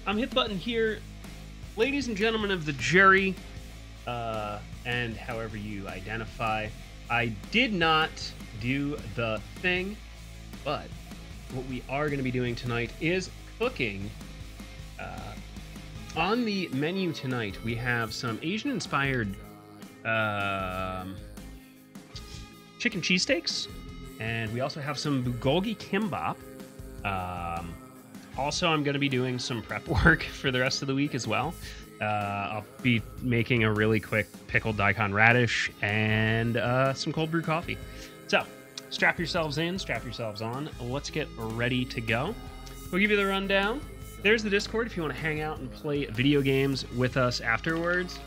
I'm hit button here, ladies and gentlemen of the jury, and however you identify. I did not do the thing, but what we are going to be doing tonight is cooking. On the menu tonight, we have some Asian-inspired chicken cheesesteaks, and we also have some Bugolgi Kimbap. Also, I'm going to be doing some prep work for the rest of the week as well. I'll be making a really quick pickled daikon radish and some cold brew coffee. So, strap yourselves in, strap yourselves on. Let's get ready to go. We'll give you the rundown. There's the Discord if you want to hang out and play video games with us afterwards.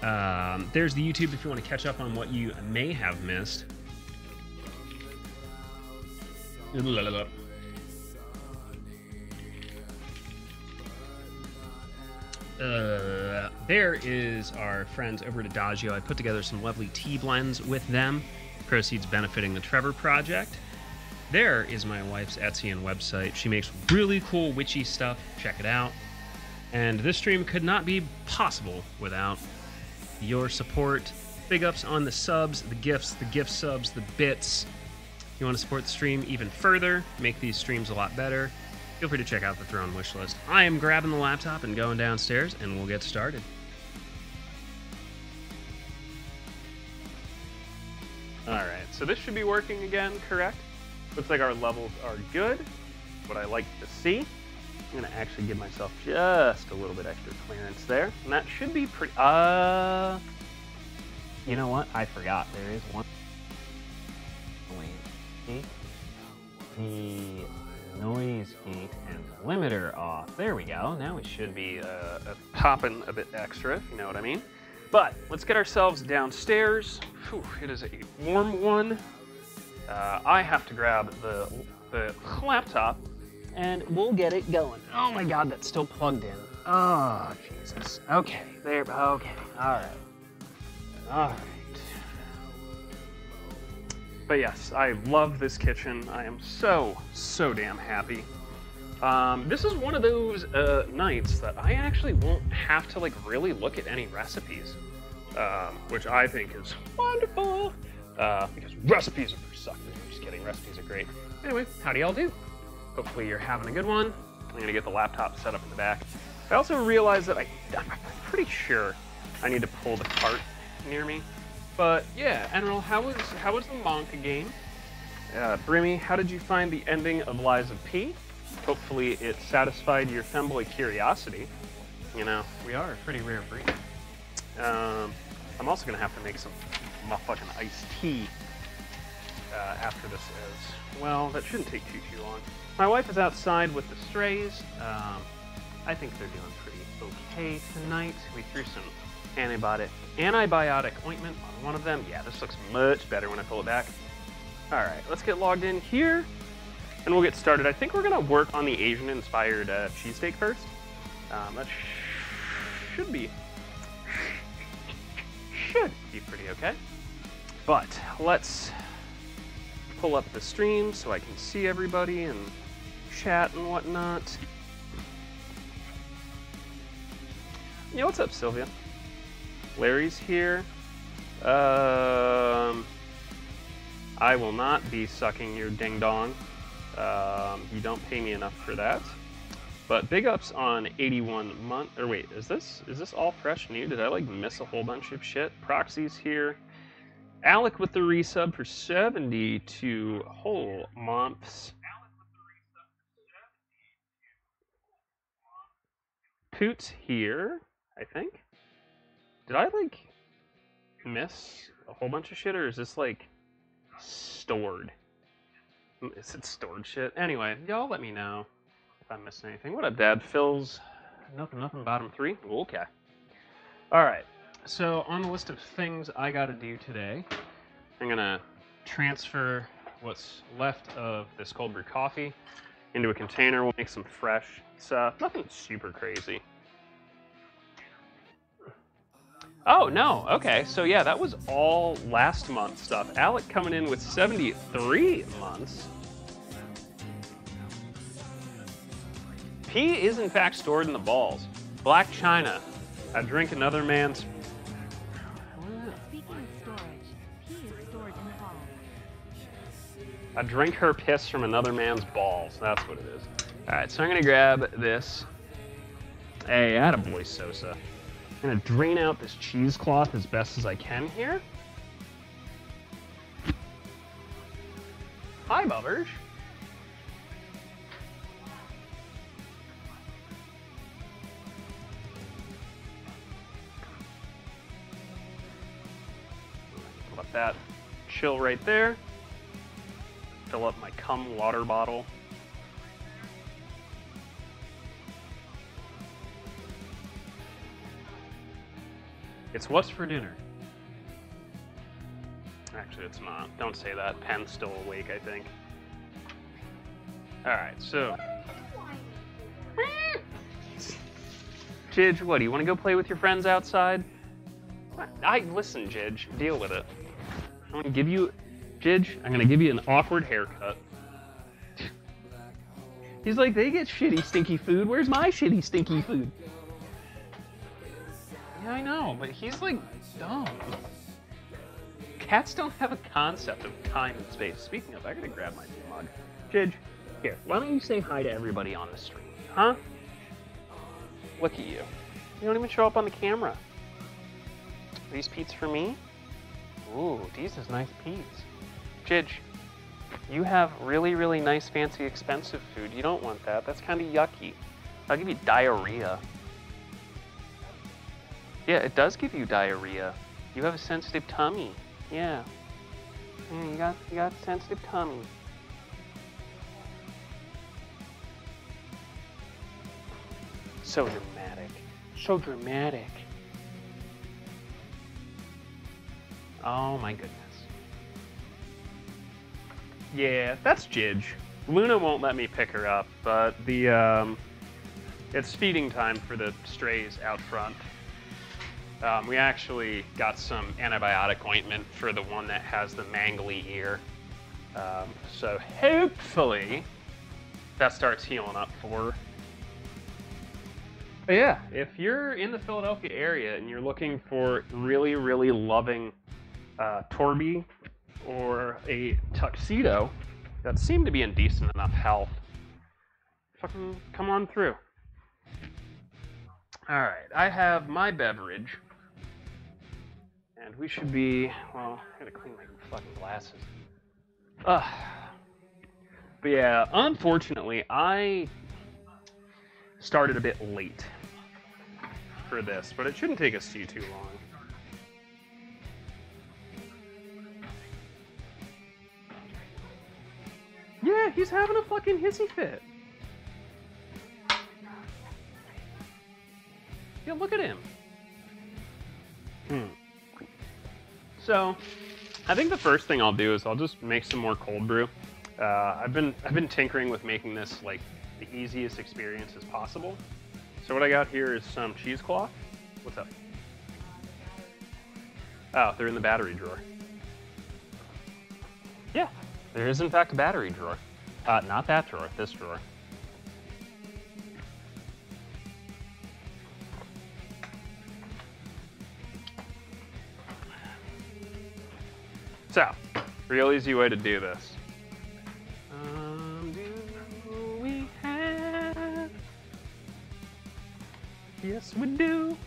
There's the YouTube if you want to catch up on what you may have missed. There is our friends over at Adagio. I put together some lovely tea blends with them. Proceeds benefiting the Trevor Project. There is my wife's Etsy and website. She makes really cool witchy stuff. Check it out. And this stream could not be possible without your support. Big ups on the subs, the gifts, the gift subs, the bits. If you want to support the stream even further, make these streams a lot better, feel free to check out the Throne wishlist. I am grabbing the laptop and going downstairs, and we'll get started. Alright, so this should be working again, correct? Looks like our levels are good. What I like to see. I'm going to actually give myself just a little bit extra clearance there. And that should be pretty... You know what? I forgot. There is one. Wait. The noise gate and the limiter off. There we go. Now we should be popping a bit extra, if you know what I mean. But let's get ourselves downstairs. Whew, it is a warm one. I have to grab the laptop, and we'll get it going. Oh my god, that's still plugged in. Oh, Jesus. Okay, there, okay, alright. Alright. But yes, I love this kitchen. I am so damn happy. This is one of those nights that I actually won't have to, like, really look at any recipes. Which I think is wonderful. Because recipes are for suckers. I'm just kidding, recipes are great. Anyway, how do y'all do? Hopefully you're having a good one. I'm gonna get the laptop set up in the back. I also realized that I'm pretty sure I need to pull the cart near me. But yeah, Enril, how was the Monka game? Brimmy, how did you find the ending of Lies of P? Hopefully it satisfied your FEMBOI curiosity. You know, we are a pretty rare breed. I'm also gonna have to make some motherfucking iced tea after this as well. That shouldn't take too long. My wife is outside with the strays. I think they're doing pretty okay tonight. We threw some antibiotic ointment on one of them. Yeah, this looks much better when I pull it back. All right, let's get logged in here, and we'll get started. I think we're gonna work on the Asian-inspired cheesesteak first. That should be pretty okay. But let's pull up the stream so I can see everybody and chat and whatnot. Yeah, what's up, Sylvia? Larry's here. I will not be sucking your ding-dong. You don't pay me enough for that. But big ups on 81 month, or wait, is this all fresh new? Did I like miss a whole bunch of shit? Proxy's here. Alec with the resub for 72 whole months. Poot's here, I think. Did I like miss a whole bunch of shit, or is this like stored? Is it stored shit? Anyway, y'all let me know if I'm missing anything. What up, Dad? Phil's nothing, bottom three? Okay. Alright, so on the list of things I gotta do today, I'm gonna transfer what's left of this cold brew coffee into a container. We'll make some fresh stuff. Nothing super crazy. Oh, no. Okay, so yeah, that was all last month stuff. Alec coming in with 73 months. Tea is in fact stored in the balls. Black China. I drink another man's... Speaking of storage, tea is stored in the balls. I drink her piss from another man's balls. That's what it is. Alright, so I'm gonna grab this. Hey, attaboy, Sosa. I'm gonna drain out this cheesecloth as best as I can here. Hi, Bubbers. Let that chill right there. Fill up my cum water bottle. It's what's for dinner. Actually, it's not. Don't say that. Pen's still awake, I think. Alright, so... Jidge, what, do you want to go play with your friends outside? Listen, Jidge, deal with it. I'm going to give you... Jidge, I'm going to give you an awkward haircut. He's like, they get shitty, stinky food. Where's my shitty, stinky food? Yeah, I know, but he's like dumb. Cats don't have a concept of time and space. Speaking of, I gotta grab my mug. Jidge, here, why don't you say hi to everybody on the stream? Huh? Look at you. You don't even show up on the camera. Are these Pete's for me? Ooh, these is nice Pete's. Jidge, you have really, really nice, fancy, expensive food. You don't want that. That's kind of yucky. I'll give you diarrhea. Yeah, it does give you diarrhea. You have a sensitive tummy. Yeah. Yeah, you got a sensitive tummy. So dramatic. So dramatic. Oh my goodness. Yeah, that's Jidge. Luna won't let me pick her up, but it's feeding time for the strays out front. We actually got some antibiotic ointment for the one that has the mangly ear. So hopefully that starts healing up for her. But yeah, if you're in the Philadelphia area and you're looking for really, really loving Torby or a tuxedo that seem to be in decent enough health, fucking come on through. Alright, I have my beverage. And we should be, well, I gotta clean my fucking glasses. But yeah, unfortunately, I started a bit late for this, but it shouldn't take us too long. Yeah, he's having a fucking hissy fit. Yeah, look at him. So, I think the first thing I'll do is I'll just make some more cold brew. I've been tinkering with making this like the easiest experience as possible. So what I got here is some cheesecloth. What's up? Oh, they're in the battery drawer. Yeah, there is in fact a battery drawer. Not that drawer, this drawer. So, real easy way to do this. Do we have? Yes, we do.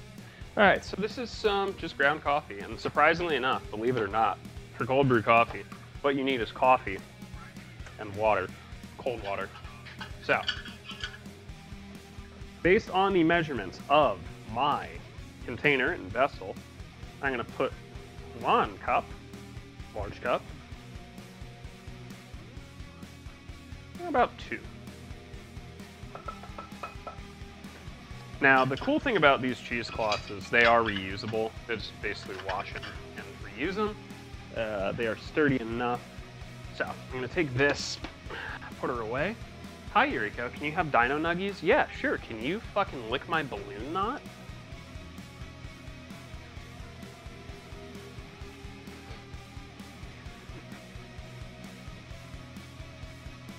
All right, so this is some just ground coffee, and surprisingly enough, believe it or not, for cold brew coffee, what you need is coffee and water, cold water. So, based on the measurements of my container and vessel, I'm gonna put 1 cup, large cup, about 2. Now, the cool thing about these cheesecloths is they are reusable. They just basically wash them and reuse them. They are sturdy enough. So, I'm gonna take this, put her away. Hi, Yuriko, can you have dino nuggies? Yeah, sure. Can you fucking lick my balloon knot?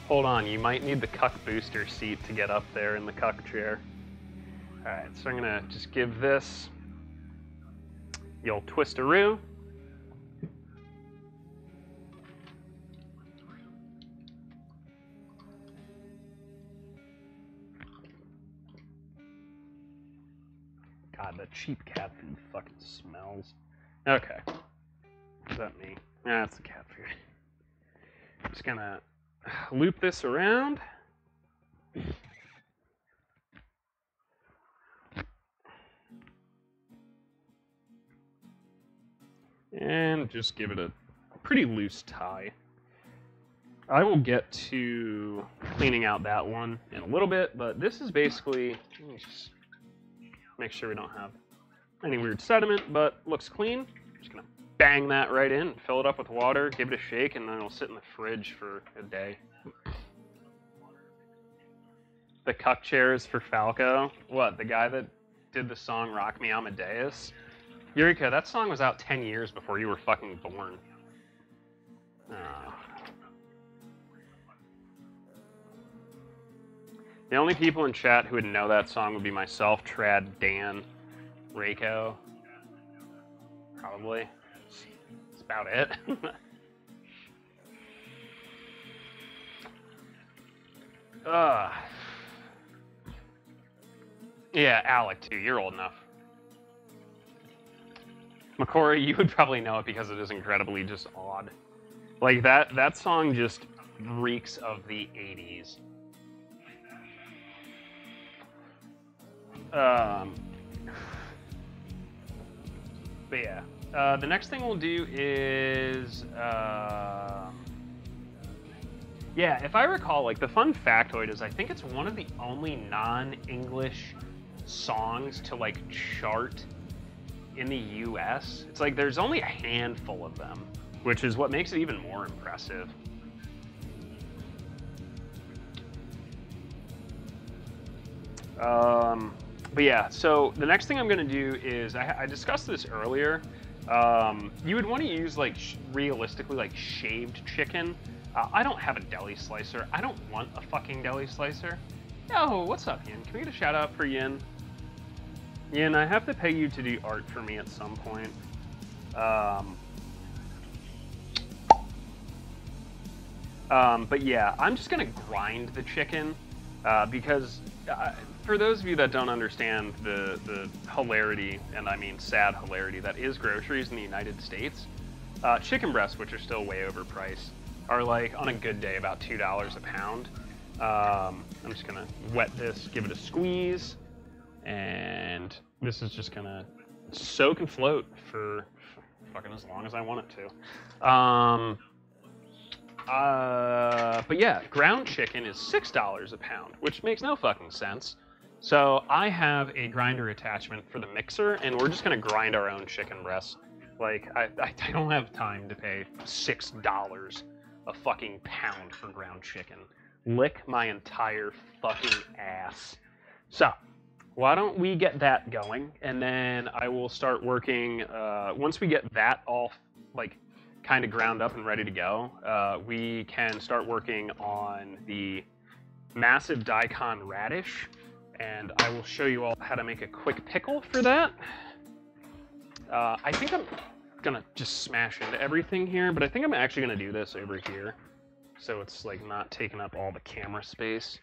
Hold on, you might need the cuck booster seat to get up there in the cuck chair. Alright, so I'm gonna just give this the old twistaroo. God, that cheap cat food fucking smells. Okay. Is that me? Nah, that's the cat food. I'm just gonna loop this around. And just give it a pretty loose tie. I will get to cleaning out that one in a little bit, but this is basically, let me just make sure we don't have any weird sediment, but looks clean. Just gonna bang that right in, fill it up with water, give it a shake, and then it'll sit in the fridge for a day. The cuck chairs for Falco. What, the guy that did the song Rock Me Amadeus? Eureka, that song was out 10 years before you were fucking born. Oh. The only people in chat who would know that song would be myself, Trad, Dan, Reiko. Probably. That's about it. Yeah, Alec too. You're old enough. Makori, you would probably know it because it is incredibly just odd. Like that song just reeks of the 80s. But yeah, the next thing we'll do is, yeah, if I recall, like the fun factoid is I think it's one of the only non-English songs to like chart in the US. It's like there's only a handful of them, which is what makes it even more impressive. But yeah, so the next thing I'm gonna do is, I discussed this earlier, you would want to use like realistically like shaved chicken. I don't have a deli slicer. I don't want a fucking deli slicer. Yo, what's up, Yin? Can we get a shout out for Yin? Yin, I have to pay you to do art for me at some point. But yeah, I'm just gonna grind the chicken because for those of you that don't understand the hilarity, and I mean sad hilarity, that is groceries in the United States, chicken breasts, which are still way overpriced, are like, on a good day, about $2 a pound. I'm just gonna wet this, give it a squeeze, and this is just gonna soak and float for fucking as long as I want it to. But yeah, ground chicken is $6 a pound, which makes no fucking sense. So I have a grinder attachment for the mixer, and we're just gonna grind our own chicken breasts. Like, I don't have time to pay $6 a fucking pound for ground chicken. Lick my entire fucking ass. So, why don't we get that going, and then I will start working, once we get that all, like, kind of ground up and ready to go, we can start working on the massive daikon radish, and I will show you all how to make a quick pickle for that. I think I'm gonna just smash into everything here, but I think I'm actually gonna do this over here, so it's like not taking up all the camera space.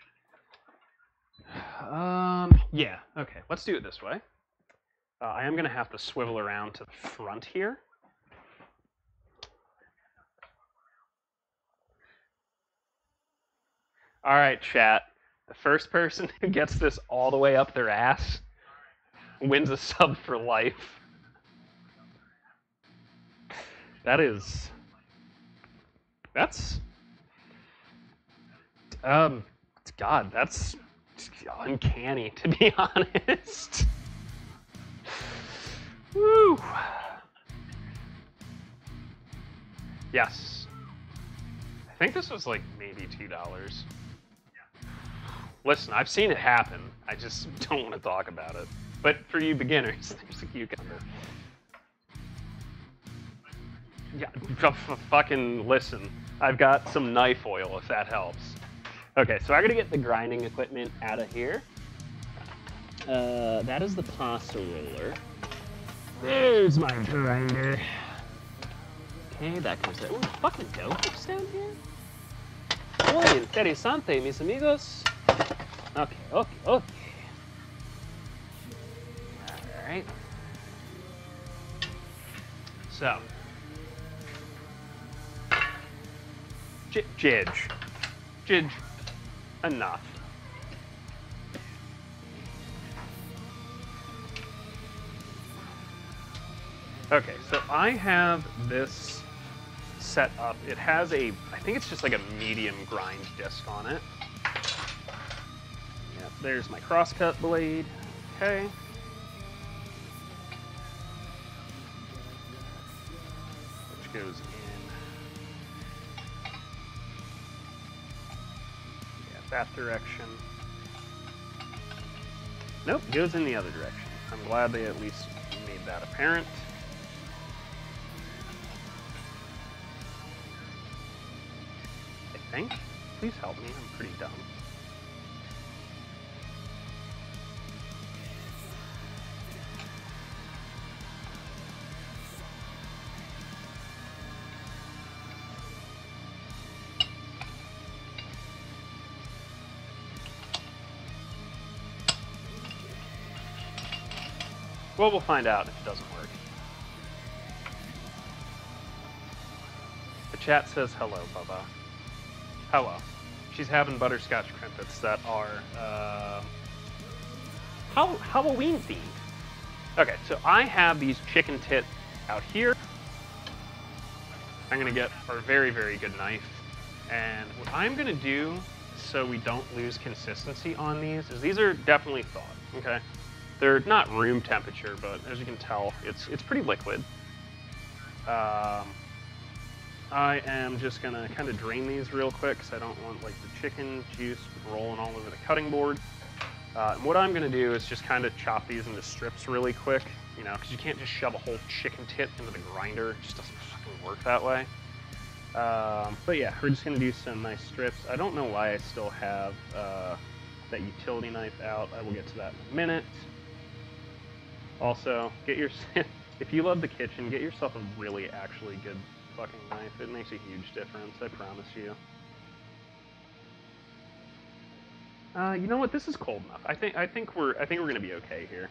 Yeah, okay, let's do it this way. I am gonna have to swivel around to the front here. All right, chat. The first person who gets this all the way up their ass wins a sub for life. That's God, that's uncanny, to be honest. Woo. Yes. I think this was like maybe $2. Listen, I've seen it happen. I just don't want to talk about it. But for you beginners, there's a cucumber. Yeah, fucking listen. I've got some knife oil, if that helps. Okay, so I gotta get the grinding equipment out of here. That is the pasta roller. There's my grinder. Okay, that comes there. Ooh, fucking dough cooks down here? Muy interesante, mis amigos. Okay, okay, okay. Alright. So. Jidge. Enough. Okay, so I have this set up. It has I think it's just like a medium grind disc on it. Yep, there's my crosscut blade. Okay. Which goes in. Yeah, that direction. Nope, goes in the other direction. I'm glad they at least made that apparent. I think. Please help me, I'm pretty dumb. Well, we'll find out if it doesn't work. The chat says hello, Bubba. Hello. She's having butterscotch crimpets that are Halloween themed. Okay, so I have these chicken tit out here. I'm gonna get our very, very good knife. And what I'm gonna do so we don't lose consistency on these are definitely thawed, okay? They're not room temperature, but as you can tell, it's pretty liquid. I am just gonna kind of drain these real quick because I don't want like the chicken juice rolling all over the cutting board. And what I'm gonna do is just kind of chop these into strips really quick, you know, because you can't just shove a whole chicken tit into the grinder. It just doesn't fucking work that way. But yeah, we're just gonna do some nice strips. I don't know why I still have that utility knife out. I will get to that in a minute. Also, get your if you love the kitchen, get yourself a really actually good fucking knife. It makes a huge difference, I promise you. You know what? This is cold enough. I think we're gonna be okay here.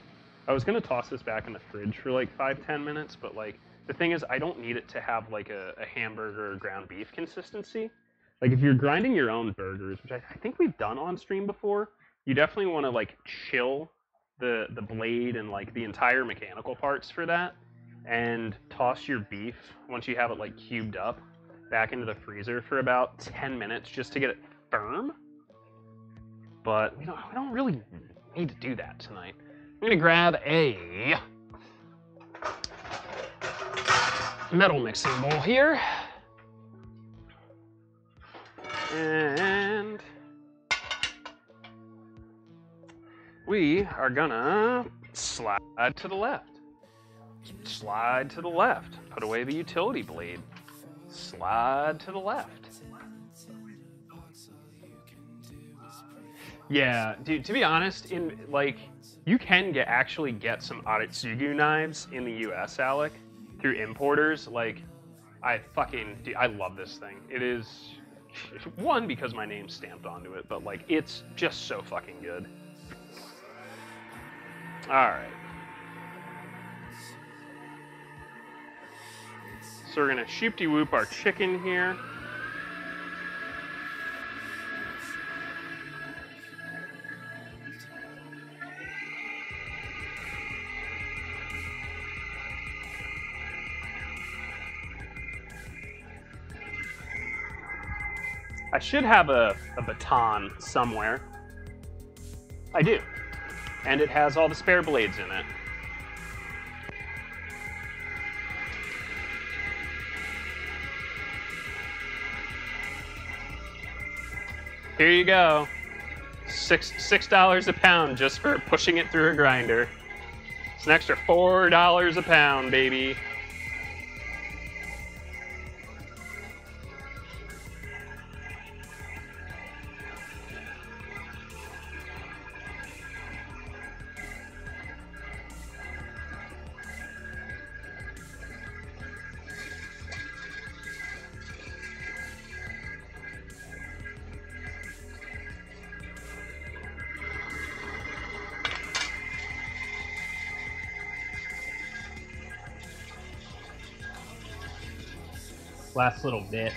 I was gonna toss this back in the fridge for like 5-10 minutes, but like the thing is, I don't need it to have like a hamburger or ground beef consistency. Like if you're grinding your own burgers, which I think we've done on stream before, you definitely want to like chill the blade and like the entire mechanical parts for that, and toss your beef once you have it like cubed up back into the freezer for about 10 minutes just to get it firm. But we don't really need to do that tonight. I'm gonna grab a metal mixing bowl here, and we are gonna slide to the left. Slide to the left. Put away the utility blade. Slide to the left. Yeah, dude, to be honest, you can actually get some Aritsugu knives in the US, Alec, through importers. Like, I love this thing. It is, one, because my name's stamped onto it, but like, it's just so fucking good. Alright. So we're gonna shoop-de-whoop our chicken here. I should have a baton somewhere. I do. And it has all the spare blades in it. Here you go. $6 a pound just for pushing it through a grinder. It's an extra $4 a pound, baby. last little bit.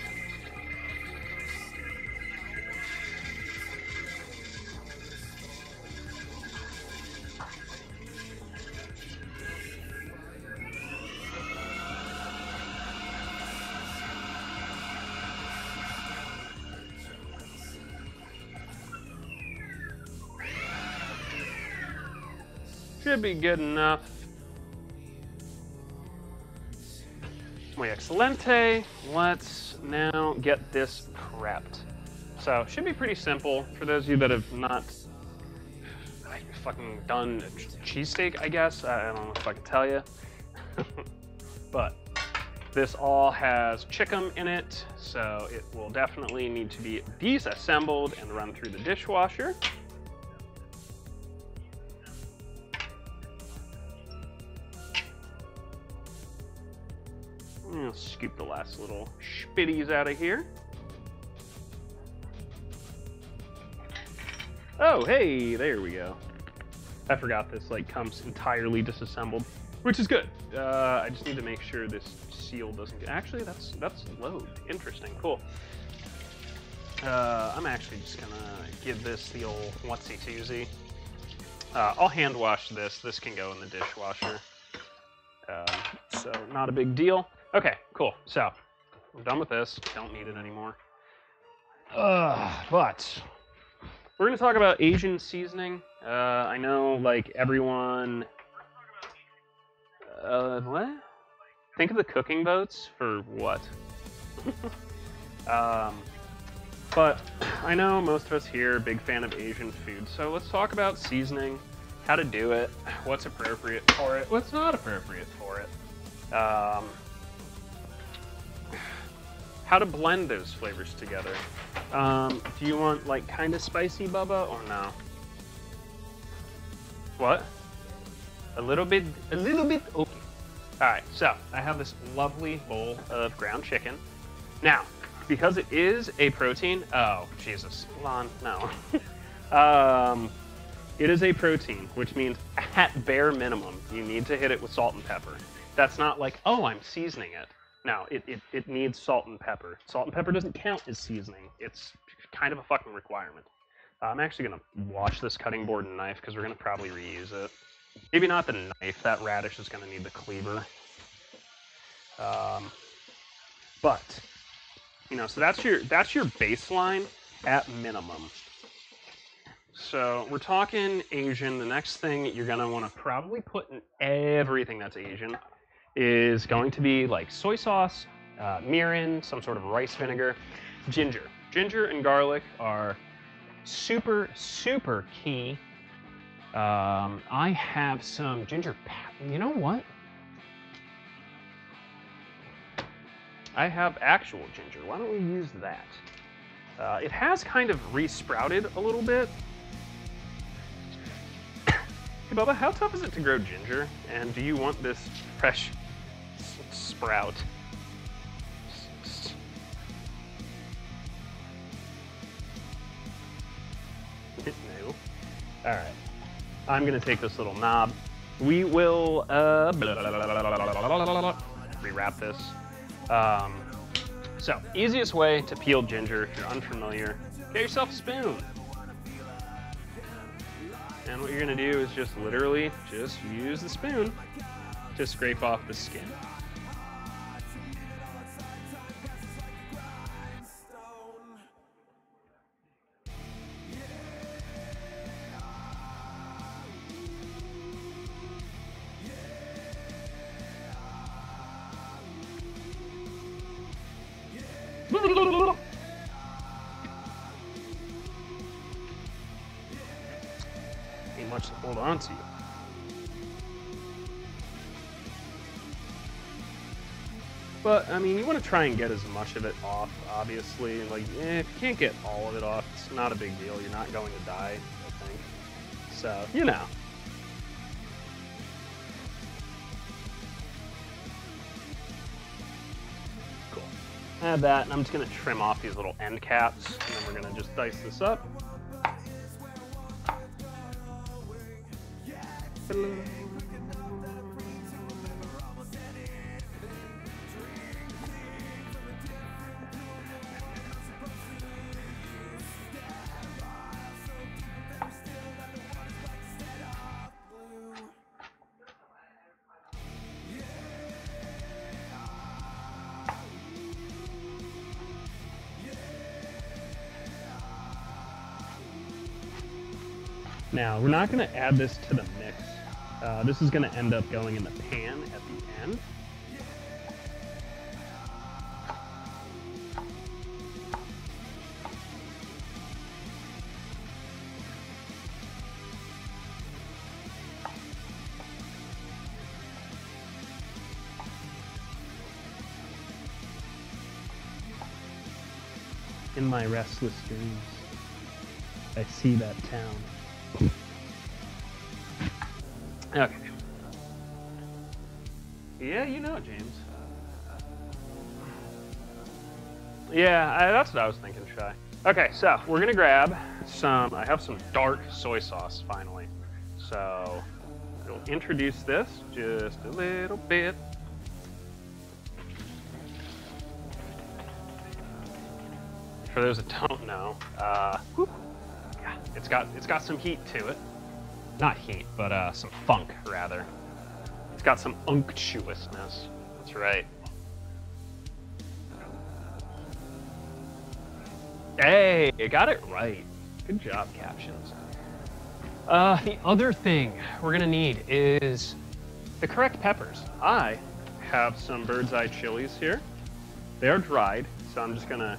Should be good enough. Muy excelente. Let's now get this prepped. So, should be pretty simple for those of you that have not fucking done cheesesteak, I guess. I don't know if I can tell you. But this all has chicken in it, so it will definitely need to be disassembled and run through the dishwasher. I'll scoop the last little spitties out of here. Oh, hey, there we go. I forgot this like comes entirely disassembled, which is good. I just need to make sure this seal doesn't get. Actually, that's load. Interesting, cool. I'm actually just gonna give this the old whatsy-toozy. I'll hand wash this. This can go in the dishwasher, so not a big deal. Okay, cool. So I'm done with this. Don't need it anymore. But we're gonna talk about Asian seasoning. I know, like, everyone. What? Think of the cooking boats for what? But I know most of us here are big fan of Asian food, so let's talk about seasoning, how to do it, what's appropriate for it, what's not appropriate for it. How to blend those flavors together. Do you want like kind of spicy, Bubba, or no? What? A little bit, okay. All right, so I have this lovely bowl of ground chicken. Now, because it is a protein, oh, Jesus, Lon, no. It is a protein, which means at bare minimum, you need to hit it with salt and pepper. That's not like, oh, I'm seasoning it. No, it needs salt and pepper. Salt and pepper doesn't count as seasoning. It's kind of a fucking requirement. I'm actually going to wash this cutting board and knife because we're going to probably reuse it. Maybe not the knife. That radish is going to need the cleaver. But, you know, so that's your baseline at minimum. So we're talking Asian. The next thing you're going to want to probably put in everything that's Asian is going to be like soy sauce, mirin, some sort of rice vinegar, ginger. Ginger and garlic are super, super key. I have some ginger. You know what? I have actual ginger. Why don't we use that? It has kind of re-sprouted a little bit. Hey, Bubba, how tough is it to grow ginger? And do you want this fresh sprout? No. All right. I'm gonna take this little knob. We will rewrap this. So easiest way to peel ginger if you're unfamiliar, get yourself a spoon. And what you're gonna do is just literally just use the spoon to scrape off the skin. Ain't much to hold on to. But, I mean, you want to try and get as much of it off, obviously. Like, if you can't get all of it off, it's not a big deal. You're not going to die, I think. So, you know. Cool. Add that, and I'm just going to trim off these little end caps, and then we're going to just dice this up. Now, we're not going to add this to the mix. This is going to end up going in the pan at the end. In my restless dreams, I see that town. Okay. Yeah, you know it, James. Yeah, that's what I was thinking, Shy. Okay, so we're gonna grab some, I have some dark soy sauce, finally. So, we'll introduce this just a little bit. For those that don't know, yeah, it's got some heat to it. Not heat, but some funk, rather. It's got some unctuousness. That's right. Hey, you got it right. Good job, captions. The other thing we're gonna need is the correct peppers. I have some bird's eye chilies here. They are dried, so I'm just gonna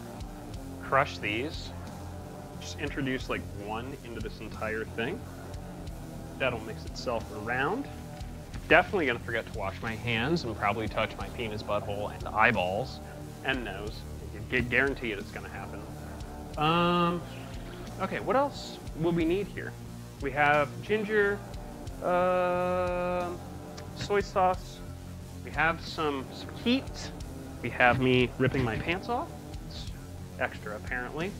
crush these. Just introduce like one into this entire thing. That'll mix itself around. Definitely gonna forget to wash my hands and probably touch my penis, butthole, and eyeballs and nose. I guarantee it's gonna happen. Okay, what else will we need here? We have ginger, soy sauce. We have some heat. We have me ripping my pants off. It's extra, apparently.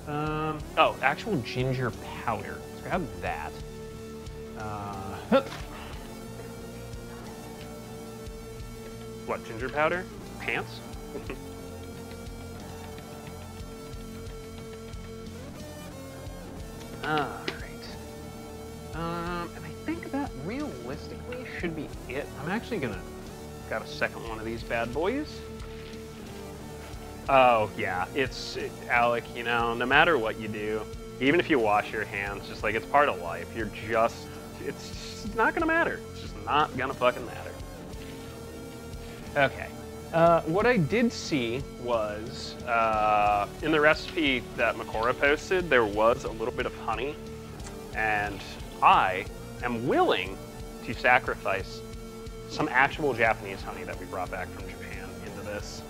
Oh, actual ginger powder. Let's grab that. What, ginger powder? Pants? Alright. And I think that realistically should be it. I'm actually gonna grab a second one of these bad boys. Oh, yeah, Alec, you know, no matter what you do, even if you wash your hands, just like, it's part of life. It's not gonna matter. It's just not gonna fucking matter. Okay. What I did see was, in the recipe that Makora posted, there was a little bit of honey, and I am willing to sacrifice some actual Japanese honey that we brought back from Japan into this.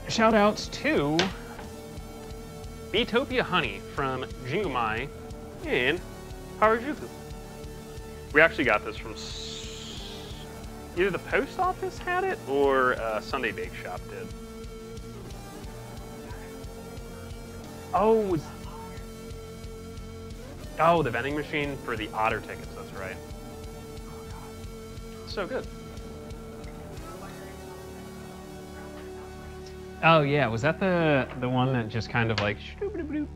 Shout outs to Beatopia Honey from Jingumai in Harajuku. We actually got this from either the post office had it or Sunday Bake Shop did. Oh, the vending machine for the Otter tickets, that's right. So good. Oh yeah, was that the one that just kind of like shoo-ba-doo-ba-doo?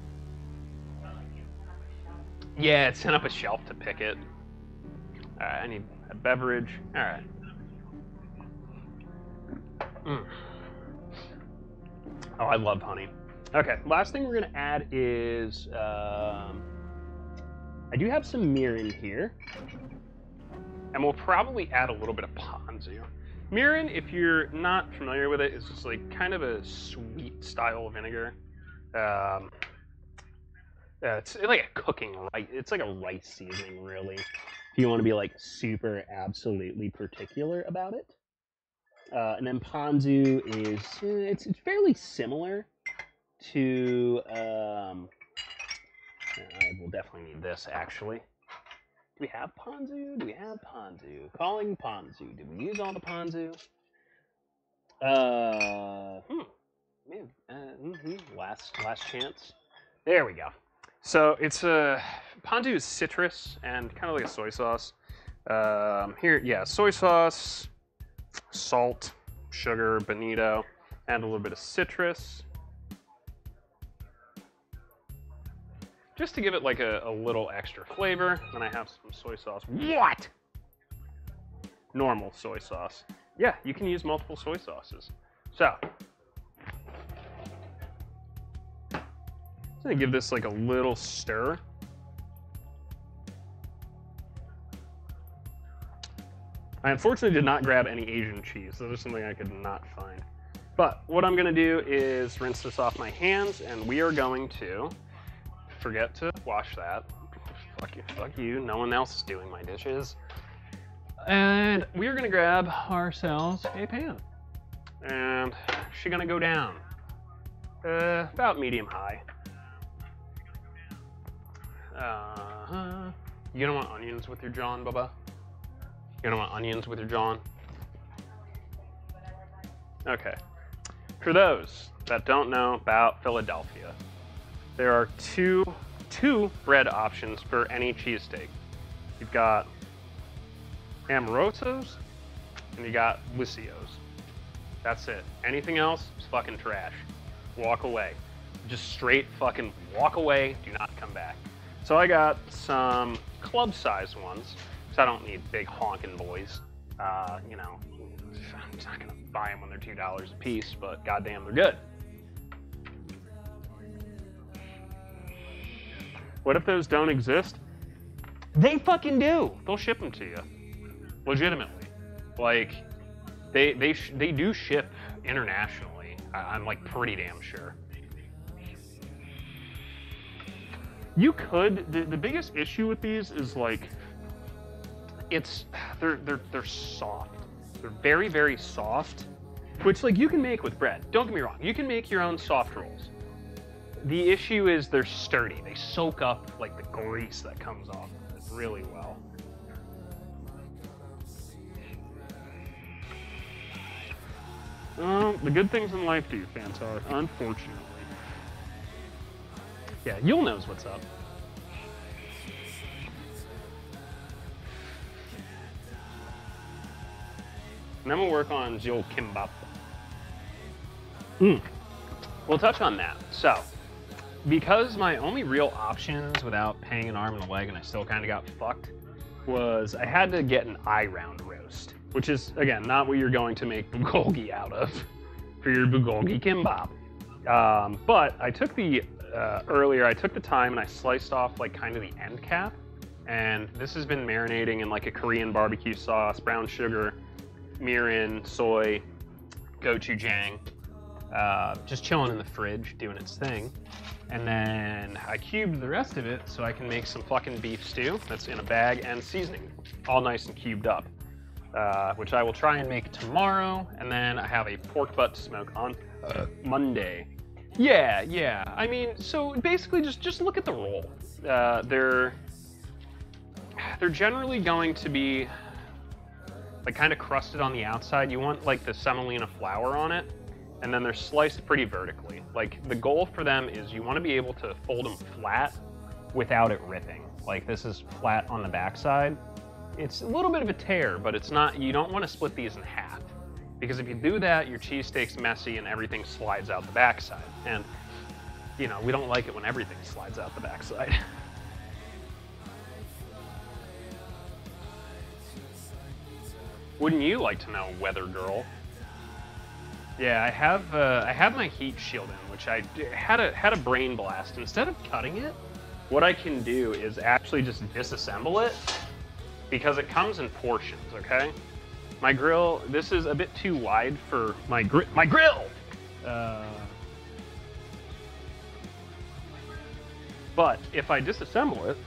Yeah, it sent up a shelf to pick it. Alright, I need a beverage. Alright. Oh, I love honey. Okay, last thing we're gonna add is I do have some mirin here. And we'll probably add a little bit of ponzu. Mirin, if you're not familiar with it, is just like kind of a sweet style vinegar. It's like a cooking rice. It's like a rice seasoning, really. If you want to be like super, absolutely particular about it. And then ponzu is it's fairly similar to. I will definitely need this actually. Do we have ponzu? Do we have ponzu? Calling ponzu. Did we use all the ponzu? Last chance. There we go. So it's ponzu is citrus and kind of like a soy sauce. Here, yeah, soy sauce, salt, sugar, bonito, and a little bit of citrus. Just to give it like a little extra flavor. Then I have some soy sauce. What? Normal soy sauce. Yeah, you can use multiple soy sauces. So, I'm gonna give this like a little stir. I unfortunately did not grab any Asian cheese. That was something I could not find. But what I'm gonna do is rinse this off my hands, and we are going to forget to wash that. Fuck you, no one else is doing my dishes. And we are gonna grab ourselves a pan. And she's gonna go down. About medium high. You don't want onions with your John, Bubba? You don't want onions with your John? Okay. For those that don't know about Philadelphia, there are two bread options for any cheesesteak. You've got Amorosos and you got Lysios. That's it. Anything else is fucking trash. Walk away. Just straight fucking walk away. Do not come back. So I got some club-sized ones, because I don't need big honking boys. You know, I'm not gonna buy them when they're $2 a piece, but goddamn, they're good. What if those don't exist? They fucking do. They'll ship them to you, legitimately. Like, they do ship internationally. I'm like pretty damn sure. You could. The biggest issue with these is like, they're soft. They're very, very soft, which like you can make with bread. Don't get me wrong. You can make your own soft rolls. The issue is they're sturdy. They soak up like the grease that comes off of it really well. The good things in life do, Fantar, unfortunately. Yeah, Yule knows what's up. And then we'll work on the old Kimbap. We'll touch on that. So, because my only real options without paying an arm and a leg, and I still kind of got fucked, was I had to get an eye round roast, which is, again, not what you're going to make Bugolgi out of for your Bugolgi Kimbap. But I took the, earlier, I took the time and I sliced off like kind of the end cap, and this has been marinating in like a Korean barbecue sauce, brown sugar, mirin, soy, gochujang, just chilling in the fridge, doing its thing. And then I cubed the rest of it so I can make some fucking beef stew that's in a bag and seasoning, all nice and cubed up, which I will try and make tomorrow. And then I have a pork butt to smoke on Monday. Yeah. I mean, so basically just look at the roll. They're generally going to be like kind of crusted on the outside. You want like the semolina flour on it, and then they're sliced pretty vertically. Like the goal for them is you want to be able to fold them flat without it ripping. Like this is flat on the backside. It's a little bit of a tear, but it's not, you don't want to split these in half, because if you do that, your cheesesteak's messy and everything slides out the backside. And you know, we don't like it when everything slides out the backside. Wouldn't you like to know, weather girl? Yeah, I have my heat shield in, which I had a brain blast. Instead of cutting it, what I can do is actually just disassemble it, because it comes in portions. Okay, my grill. This is a bit too wide for my grill. But if I disassemble it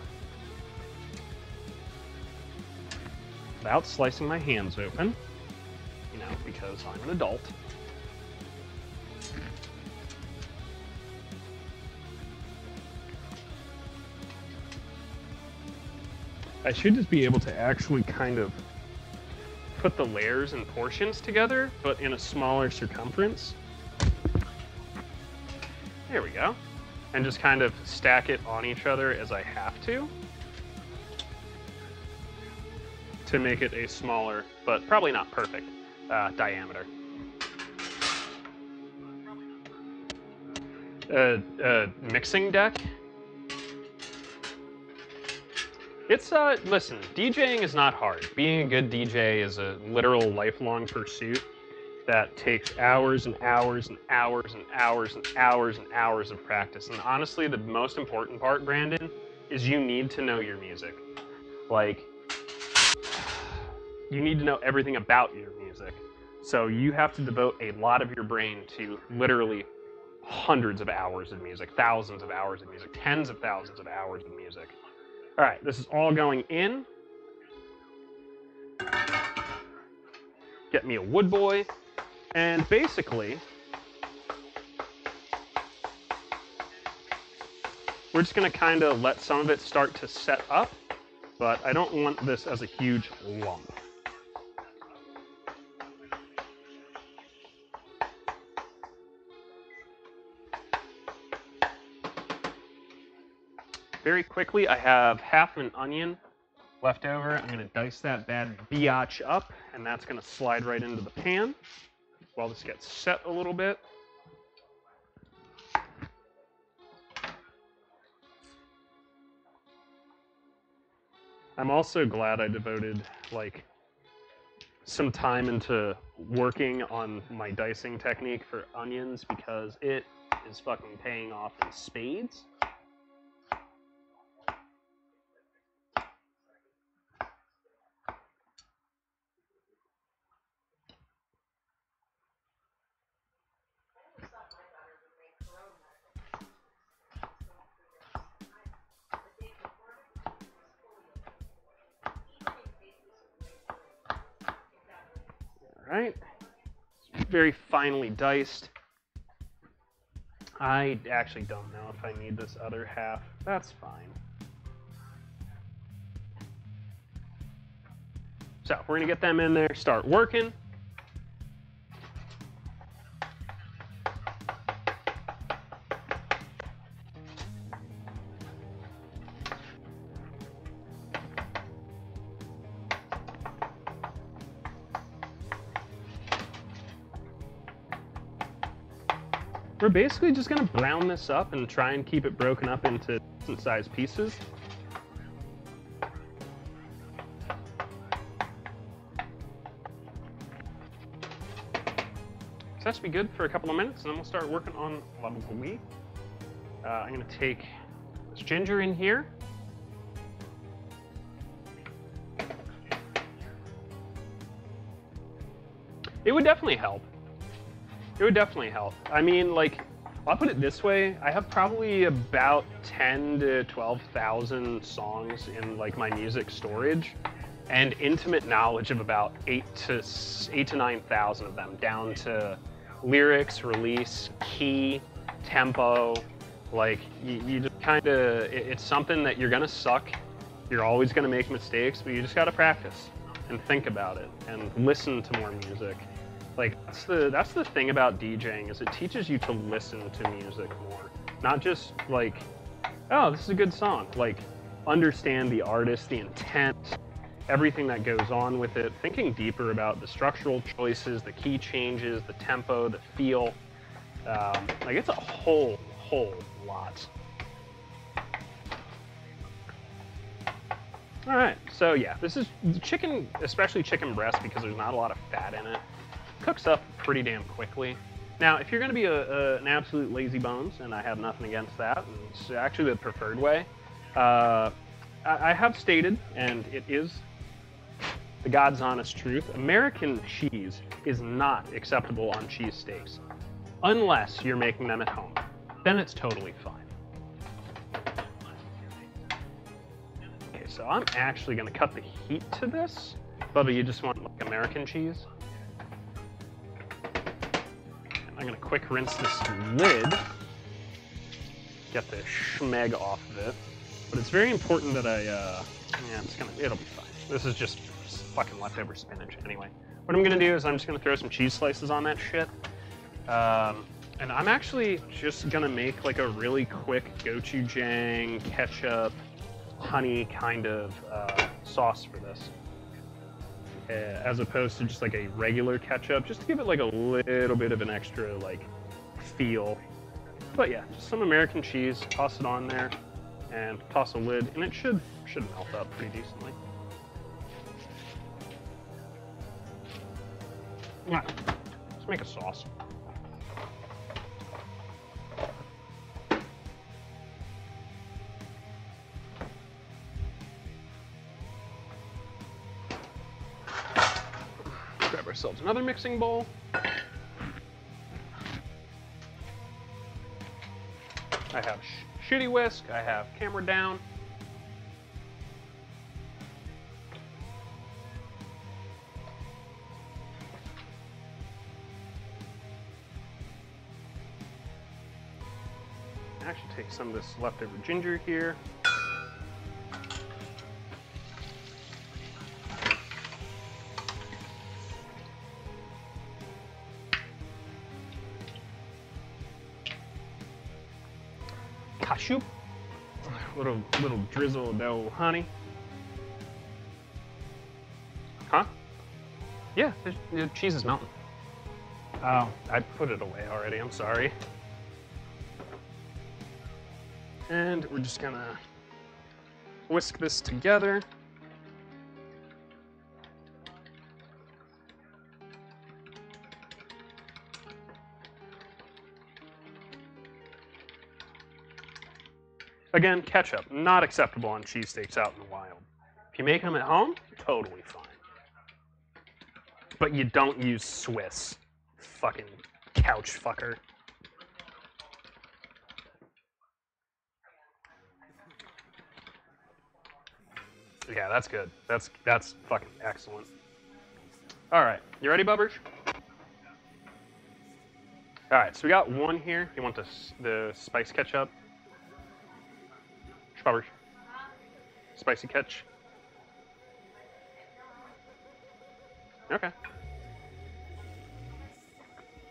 without slicing my hands open, you know, because I'm an adult, I should just be able to actually kind of put the layers and portions together, but in a smaller circumference. There we go. And just kind of stack it on each other as I have to make it a smaller, but probably not perfect, diameter. Mixing deck. It's, listen, DJing is not hard. Being a good DJ is a literal lifelong pursuit. that takes hours and hours and hours and hours and hours and hours of practice. And honestly, the most important part, Brandon, is you need to know your music. Like, you need to know everything about your music. So you have to devote a lot of your brain to literally hundreds of hours of music, thousands of hours of music, tens of thousands of hours of music. All right, this is all going in. Get me a wood boy. And basically, we're just going to kind of let some of it start to set up, but I don't want this as a huge lump. Very quickly, I have half an onion left over. I'm going to dice that bad biatch up, and that's going to slide right into the pan while this gets set a little bit. I'm also glad I devoted, like, some time into working on my dicing technique for onions because it is fucking paying off in spades. Right, very finely diced. I actually don't know if I need this other half. That's fine. So we're gonna get them in there, start working. We're basically just going to brown this up and try and keep it broken up into decent sized pieces. So that should be good for a couple of minutes, and then we'll start working on la bugolgi. I'm going to take this ginger in here. It would definitely help. It would definitely help. I mean, like, I'll put it this way. I have probably about 10 to 12,000 songs in, like, my music storage, and intimate knowledge of about 8 to 9,000 of them, down to lyrics, release, key, tempo. Like, you just kind of, it's something that you're gonna suck. You're always gonna make mistakes, but you just gotta practice and think about it and listen to more music. Like, that's the thing about DJing, is it teaches you to listen to music more. Not just like, oh, this is a good song. Like, understand the artist, the intent, everything that goes on with it. Thinking deeper about the structural choices, the key changes, the tempo, the feel. Like, it's a whole lot. All right, so yeah, this is chicken, especially chicken breast, because there's not a lot of fat in it. Cooks up pretty damn quickly. Now, if you're going to be an absolute lazy bones, and I have nothing against that, and it's actually the preferred way, I have stated, and it is the God's honest truth, American cheese is not acceptable on cheesesteaks, unless you're making them at home. Then it's totally fine. Okay, so I'm actually going to cut the heat to this. Bubba, you just want, like, American cheese? I'm gonna quick rinse this lid, get the schmeg off of it. But it's very important that it'll be fine. This is just fucking leftover spinach anyway. What I'm gonna do is I'm just gonna throw some cheese slices on that shit. And I'm actually just gonna make like a really quick gochujang, ketchup, honey kind of sauce for this. As opposed to just like a regular ketchup, just to give it like a little bit of an extra like feel. But yeah, just some American cheese, toss it on there, and toss a lid, and it should melt up pretty decently. Right. Let's make a sauce. Grab ourselves another mixing bowl. I have shitty whisk. I have camera down. Actually, take some of this leftover ginger here. Cashew. Little drizzle of old honey. Huh? Yeah, the cheese is melting. Oh, I put it away already. I'm sorry. And we're just gonna whisk this together. Again, ketchup, not acceptable on cheesesteaks out in the wild. If you make them at home, totally fine. But you don't use Swiss. Fucking couch fucker. Yeah, that's good. That's fucking excellent. All right, you ready, Bubbers? All right, so we got one here. You want the spice ketchup? Bubbers. Spicy catch. Okay.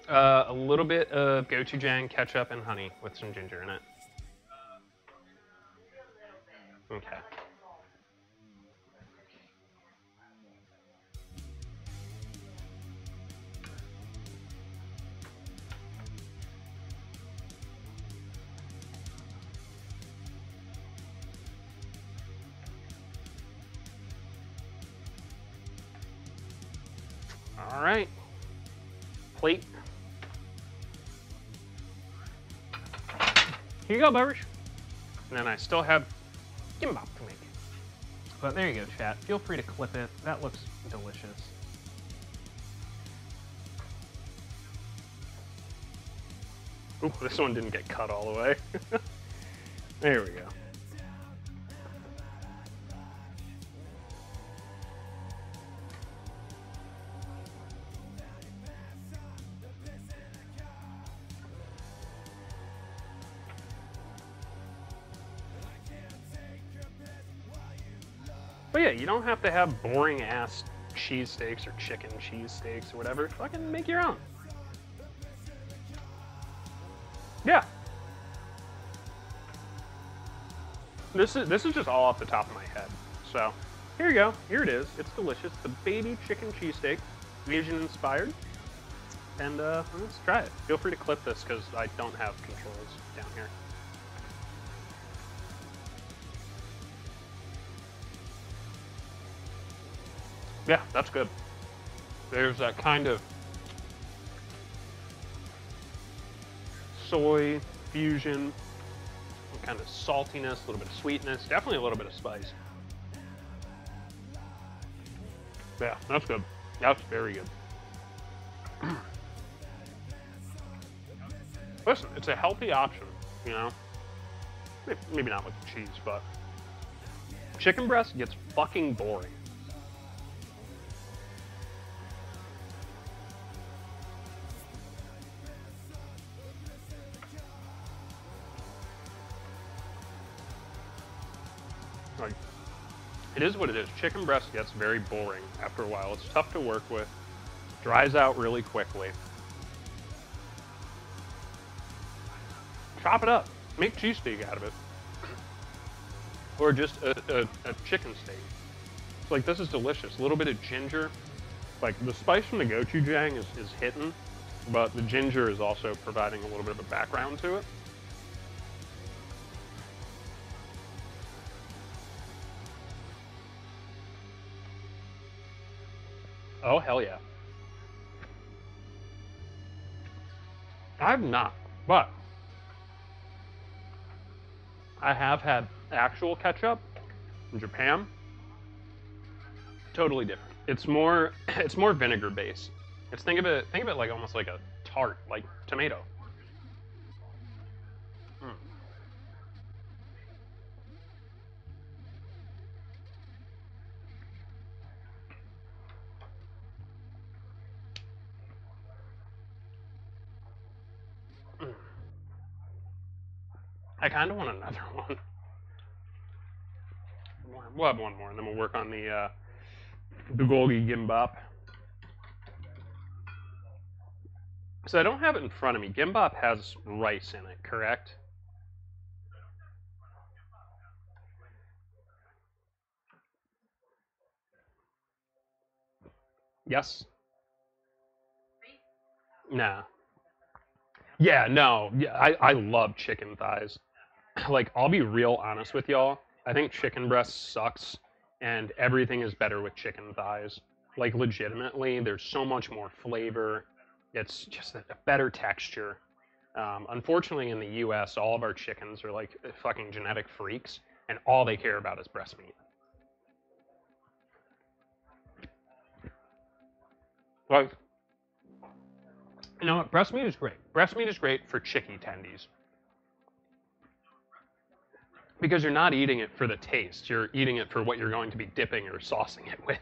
A little bit of gochujang, ketchup, and honey with some ginger in it. Okay. All right. Plate. Here you go, Bubbers. And then I still have Kimbap to make. But there you go, chat. Feel free to clip it. That looks delicious. Oop, this one didn't get cut all the way. There we go. But yeah, you don't have to have boring ass cheesesteaks or chicken cheesesteaks or whatever. Fucking make your own. Yeah. This is just all off the top of my head. So here you go. Here it is. It's delicious. The baby chicken cheesesteak, Asian inspired. And let's try it. Feel free to clip this because I don't have controls down here. Yeah, that's good. There's that kind of soy fusion, kind of saltiness, a little bit of sweetness, definitely a little bit of spice. Yeah, that's good. That's very good. Listen, it's a healthy option, you know? Maybe not with the cheese, but chicken breast gets fucking boring. Like, it is what it is. Chicken breast gets very boring after a while. It's tough to work with, dries out really quickly. Chop it up. Make cheesesteak out of it. Or just a chicken steak. It's like, this is delicious. A little bit of ginger. Like, the spice from the gochujang is hitting, but the ginger is also providing a little bit of a background to it. Oh, hell yeah. I've not, but I have had actual ketchup in Japan. Totally different. It's more vinegar based. Think of it like almost like a tart, like tomato. Mm. Mm. I kind of want another one. We'll have one more, and then we'll work on the Bugolgi Kimbap. So I don't have it in front of me. Kimbap has rice in it, correct? Yes? Nah. Yeah, no. Yeah, I love chicken thighs. Like, I'll be real honest with y'all. I think chicken breast sucks, and everything is better with chicken thighs. Like, legitimately, there's so much more flavor. It's just a better texture. Unfortunately, in the U.S., all of our chickens are like fucking genetic freaks, and all they care about is breast meat. Like, you know what? Breast meat is great. Breast meat is great for chicky tendies. Because you're not eating it for the taste. You're eating it for what you're going to be dipping or saucing it with.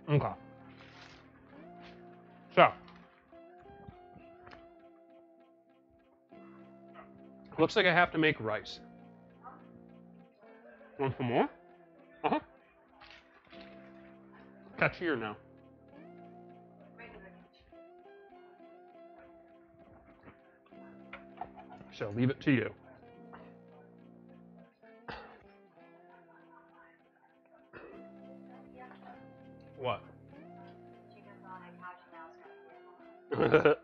Okay. So, looks like I have to make rice. Want some more? Uh-huh. Catchy or no? So leave it to you. What? There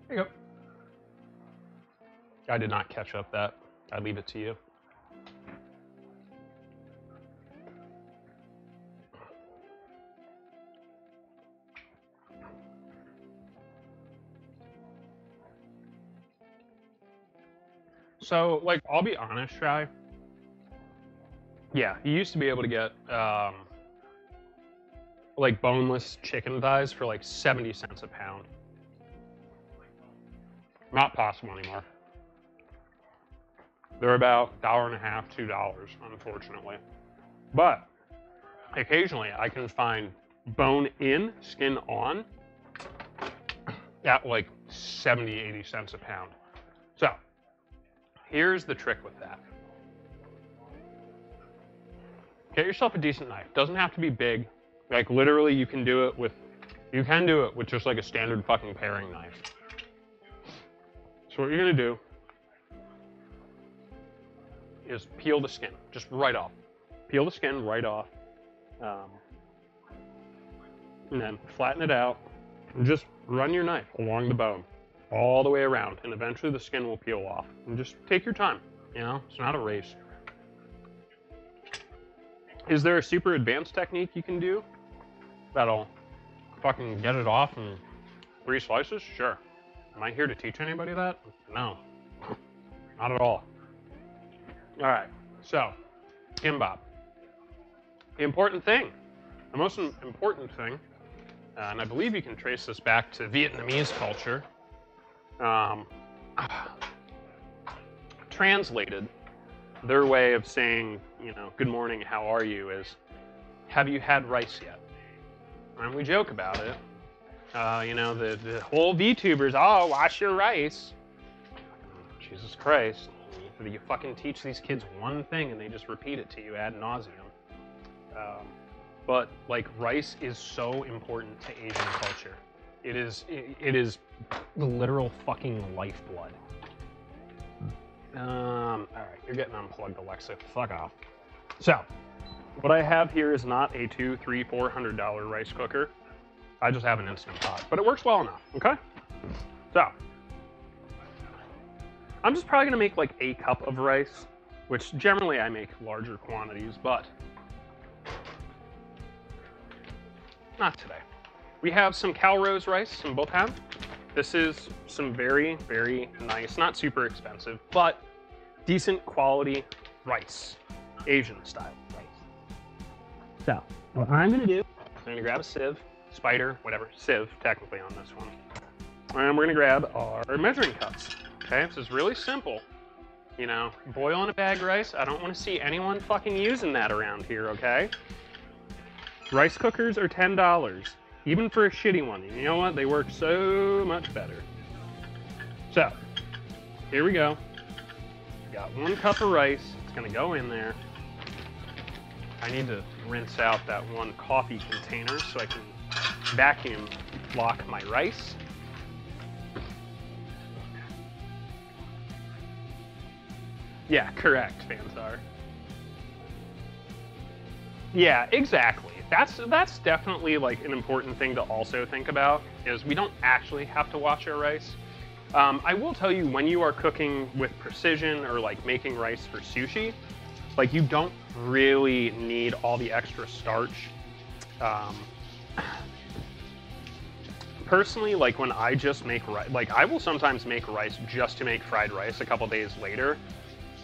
you go. I did not catch up that. I leave it to you. So, like, I'll be honest, Shy. Yeah, you used to be able to get, like, boneless chicken thighs for, like, 70 cents a pound. Not possible anymore. They're about $1.50, $2, unfortunately. But, occasionally, I can find bone-in, skin-on at, like, 70, 80 cents a pound. So, here's the trick with that. Get yourself a decent knife. Doesn't have to be big. Like, literally, you can do it with just like a standard fucking paring knife. So what you're gonna do is peel the skin, just right off. Peel the skin right off. And then flatten it out. And just run your knife along the bone, all the way around, and eventually the skin will peel off. And just take your time, you know? It's not a race. Is there a super advanced technique you can do that'll fucking get it off in 3 slices? Sure. Am I here to teach anybody that? No. Not at all. All right. So, kimbap. The important thing, the most important thing, and I believe you can trace this back to Vietnamese culture, translated, their way of saying, you know, good morning, how are you, is, have you had rice yet? And we joke about it. You know, the whole VTubers, oh, wash your rice. Jesus Christ. You fucking teach these kids one thing and they just repeat it to you ad nauseum. But, like, rice is so important to Asian culture. It is the literal fucking lifeblood. Alright, you're getting unplugged, Alexa. Fuck off. So, What I have here is not a $200, $300, $400 rice cooker. I just have an Instant Pot, but it works well enough, okay? So, I'm just probably gonna make like a cup of rice, which generally I make larger quantities, but not today. We have some Calrose rice, some both have. This is some very, very nice, not super expensive, but decent quality rice, Asian style rice. So, what I'm gonna do, I'm gonna grab a sieve, spider, whatever, sieve technically on this one. And we're gonna grab our measuring cups. Okay, this is really simple. You know, boil in a bag rice. I don't want to see anyone fucking using that around here, okay? Rice cookers are $10, even for a shitty one. And you know what? They work so much better. So, here we go. Got 1 cup of rice. It's gonna go in there. I need to rinse out that 1 coffee container so I can vacuum lock my rice. Yeah, correct, Fansar. Yeah, exactly. That's definitely like an important thing to also think about, is we don't actually have to wash our rice. I will tell you, when you are cooking with precision or like making rice for sushi, like you don't really need all the extra starch. Personally, like when I just make rice, like I will sometimes make rice just to make fried rice a couple days later.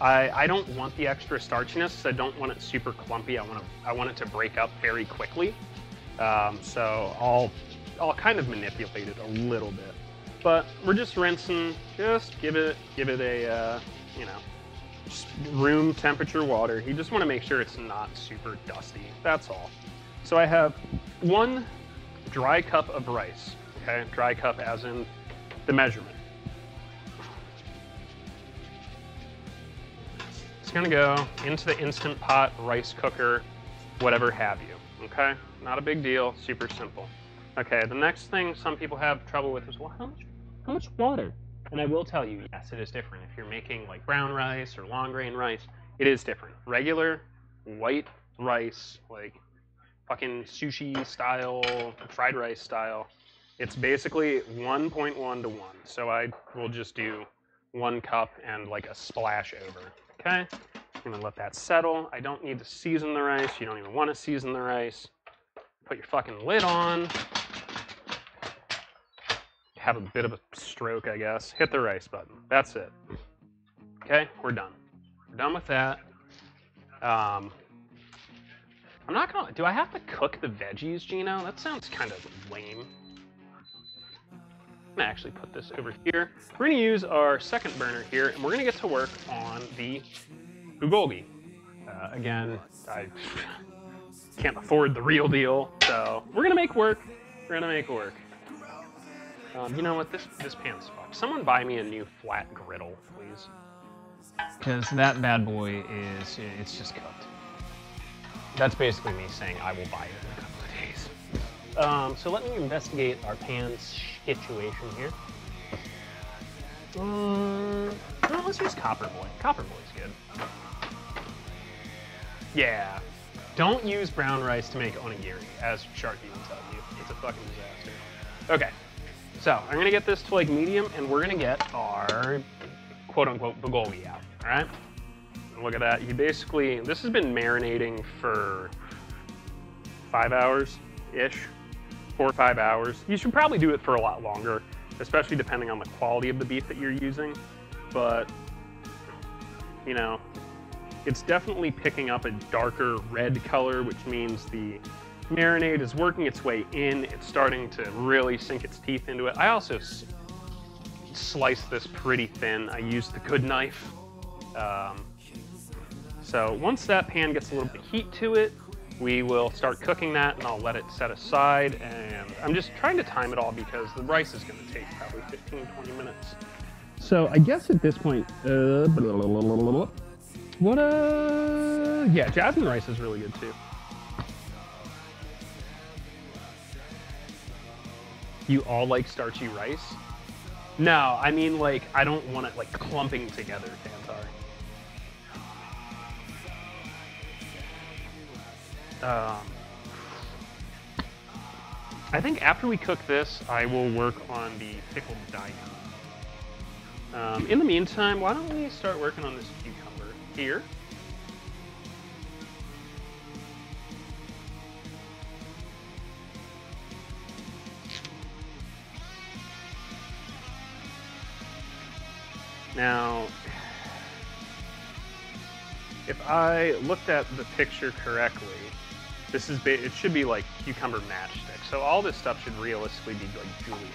I don't want the extra starchiness. I don't want it super clumpy. I want it to break up very quickly. So I'll kind of manipulate it a little bit. But we're just rinsing. Just give it a you know, just room temperature water. You just want to make sure it's not super dusty. That's all. So I have 1 dry cup of rice. Okay, dry cup as in the measurement. It's gonna go into the Instant Pot, rice cooker, whatever have you, okay? Not a big deal, super simple. Okay, the next thing some people have trouble with is, well, how much water? And I will tell you, yes, it is different. If you're making like brown rice or long grain rice, it is different. Regular white rice, like fucking sushi style, fried rice style, it's basically 1.1 to 1. So I will just do 1 cup and like a splash over. Okay, I'm gonna let that settle. I don't need to season the rice. You don't even want to season the rice. Put your fucking lid on. Have a bit of a stroke, I guess. Hit the rice button. That's it. Okay, we're done. We're done with that. I'm not gonna. Do I have to cook the veggies, Gino? That sounds kind of lame. I'm gonna actually put this over here. We're gonna use our second burner here, and we're gonna get to work on the Bugolgi. Again, I can't afford the real deal, so we're gonna make work. We're gonna make work. You know what? This pan's fucked. Someone buy me a new flat griddle, please. Because that bad boy it's just cooked. That's basically me saying I will buy it in a couple of days. So let me investigate our pan's situation here. No, let's use Copper Boy. Copper Boy's good. Yeah. Don't use brown rice to make onigiri, as Sharky will tell you. It's a fucking disaster. Okay. So, I'm gonna get this to like medium, and we're gonna get our quote-unquote Bugolgi out, alright? Look at that. You basically, this has been marinating for 5 hours-ish. 4 or 5 hours. You should probably do it for a lot longer, especially depending on the quality of the beef that you're using. But, you know, it's definitely picking up a darker red color, which means the marinade is working its way in. It's starting to really sink its teeth into it. I also sliced this pretty thin. I used the good knife. So once that pan gets a little bit of heat to it, we will start cooking that, and I'll let it set aside. And I'm just trying to time it all because the rice is going to take probably 15-20 minutes. So I guess at this point, yeah, jasmine rice is really good too. You all like starchy rice? No, I mean like, I don't want it like clumping together, Fantar. I think after we cook this, I will work on the pickled daikon. In the meantime, why don't we start working on this cucumber here? Now, if I looked at the picture correctly, this is it should be like cucumber matchstick. So all this stuff should realistically be like julienne.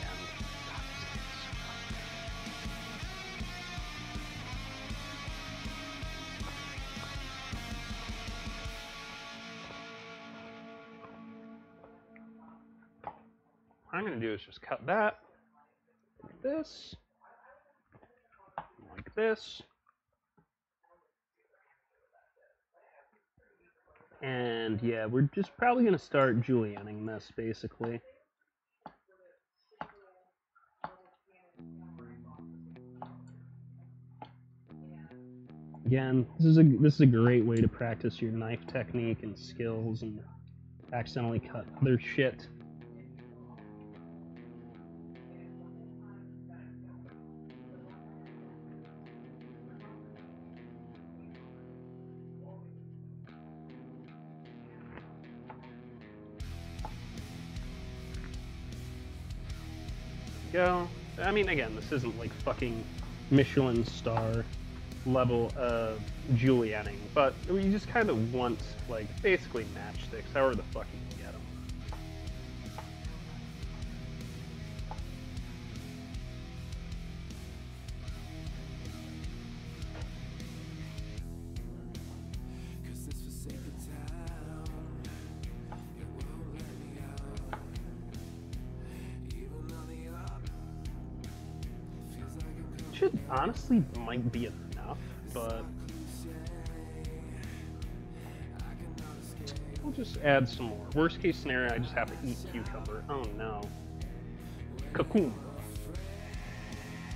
What I'm going to do is just cut that like this, like this. And yeah, we're just probably going to start julienning this, basically. Again, this is a great way to practice your knife technique and skills and accidentally cut other shit. Go. I mean, again, this isn't like fucking Michelin star level of julienning, but you just kind of want, like, basically matchsticks, however the fuck you can get them. Should honestly might be enough, but we'll just add some more. Worst case scenario, I just have to eat cucumber. Oh no. Cucumber.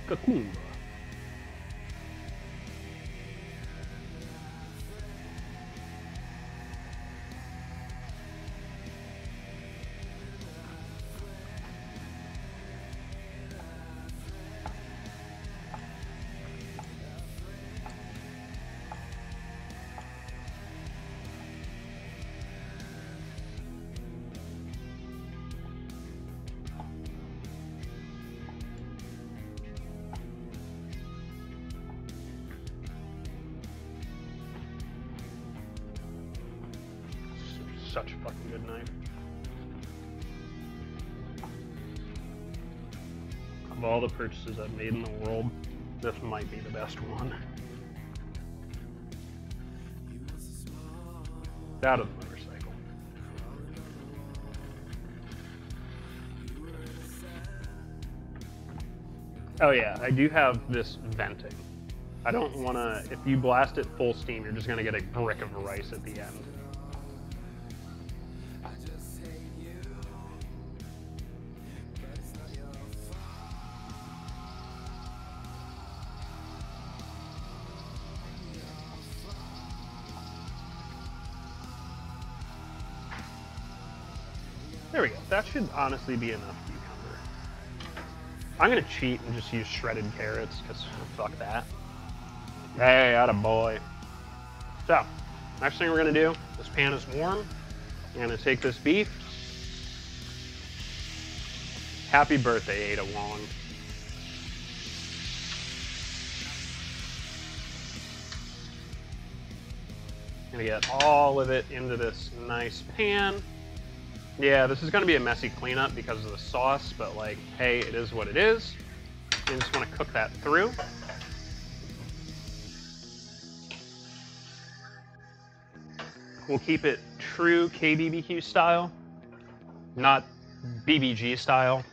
Cucumber. Such a fucking good knife. Of all the purchases I've made in the world, this might be the best one. Out of the motorcycle. Oh yeah, I do have this venting. I don't want to, if you blast it full steam, you're just going to get a brick of rice at the end. There we go. That should honestly be enough cucumber. I'm going to cheat and just use shredded carrots, because fuck that. Hey, attaboy. So, next thing we're going to do, this pan is warm. I'm going to take this beef. Happy birthday, Ada Wong. Going to get all of it into this nice pan. Yeah, this is going to be a messy cleanup because of the sauce, but like, hey, it is what it is. You just want to cook that through. We'll keep it true KBBQ style, not BBG style.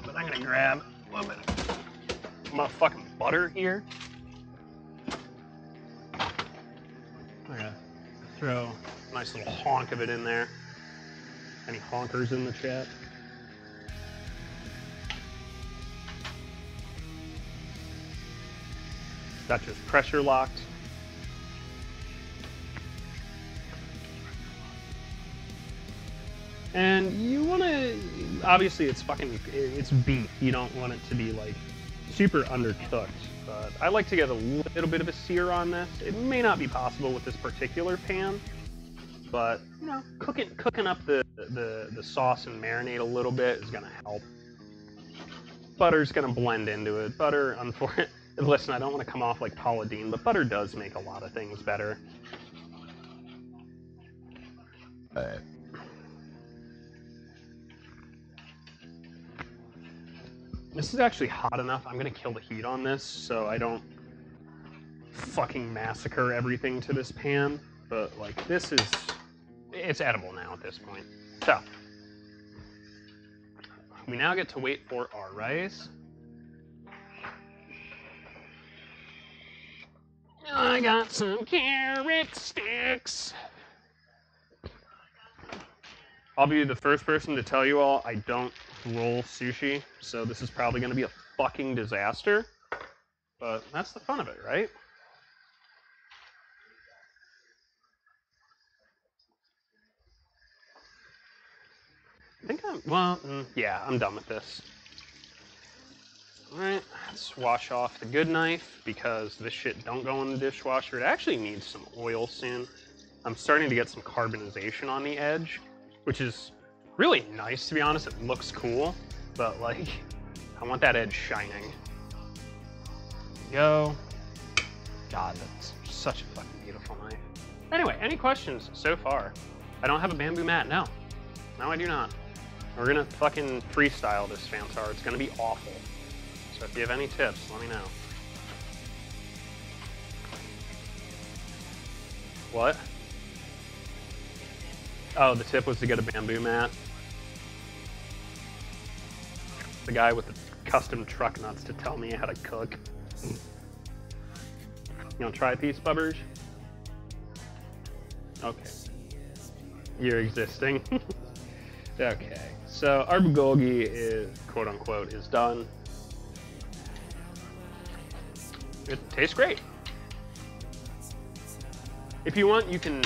But I'm going to grab a little bit of motherfucking butter here. I'm going to throw a nice little honk of it in there. Any honkers in the chat? That just pressure locked. And you want to, obviously it's beef. You don't want it to be like super undercooked. But I like to get a little bit of a sear on this. It may not be possible with this particular pan, but you know, cooking up the sauce and marinade a little bit is gonna help. Butter's gonna blend into it. Butter, unfortunately, listen, I don't want to come off like Paula Deen, but butter does make a lot of things better. This is actually hot enough. I'm gonna kill the heat on this so I don't fucking massacre everything to this pan. But like, it's edible now at this point. So, we now get to wait for our rice. I got some carrot sticks. I'll be the first person to tell you all I don't roll sushi, so this is probably going to be a fucking disaster. But that's the fun of it, right? I think yeah, I'm done with this. Alright, let's wash off the good knife, because this shit don't go in the dishwasher. It actually needs some oil soon. I'm starting to get some carbonization on the edge, which is really nice, to be honest. It looks cool, but like, I want that edge shining. There we go. God, that's such a fucking beautiful knife. Anyway, any questions so far? I don't have a bamboo mat, no. No, I do not. We're gonna fucking freestyle this, Fansar. It's gonna be awful. So if you have any tips, let me know. What? Oh, the tip was to get a bamboo mat. The guy with the custom truck nuts to tell me how to cook. You wanna try a piece, Bubbers? Okay. You're existing. Okay, so our Bugolgi is, quote unquote, is done. It tastes great. If you want, you can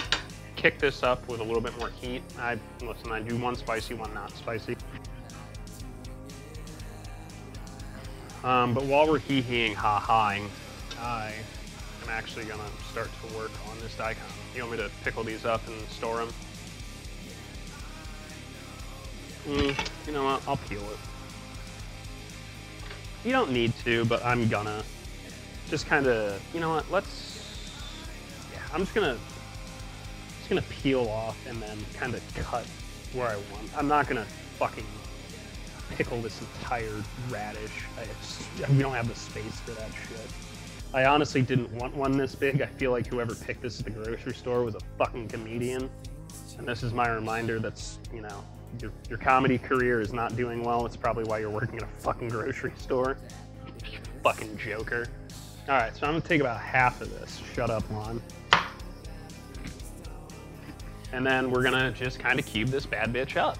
kick this up with a little bit more heat. Listen, I do one spicy, one not spicy. But while we're hee-heeing, ha-haing, I am actually gonna start to work on this daikon. You want me to pickle these up and store them? You know what? I'll peel it. You don't need to, but I'm gonna. Just kind of, you know what? Yeah, I'm just gonna peel off and then kind of cut where I want. I'm not gonna fucking pickle this entire radish. We don't have the space for that shit. I honestly didn't want one this big. I feel like whoever picked this at the grocery store was a fucking comedian. And this is my reminder that's, you know, your comedy career is not doing well. It's probably why you're working at a fucking grocery store. You fucking joker. Alright, so I'm gonna take about half of this. Shut up, Lon. And then we're gonna just kind of cube this bad bitch up.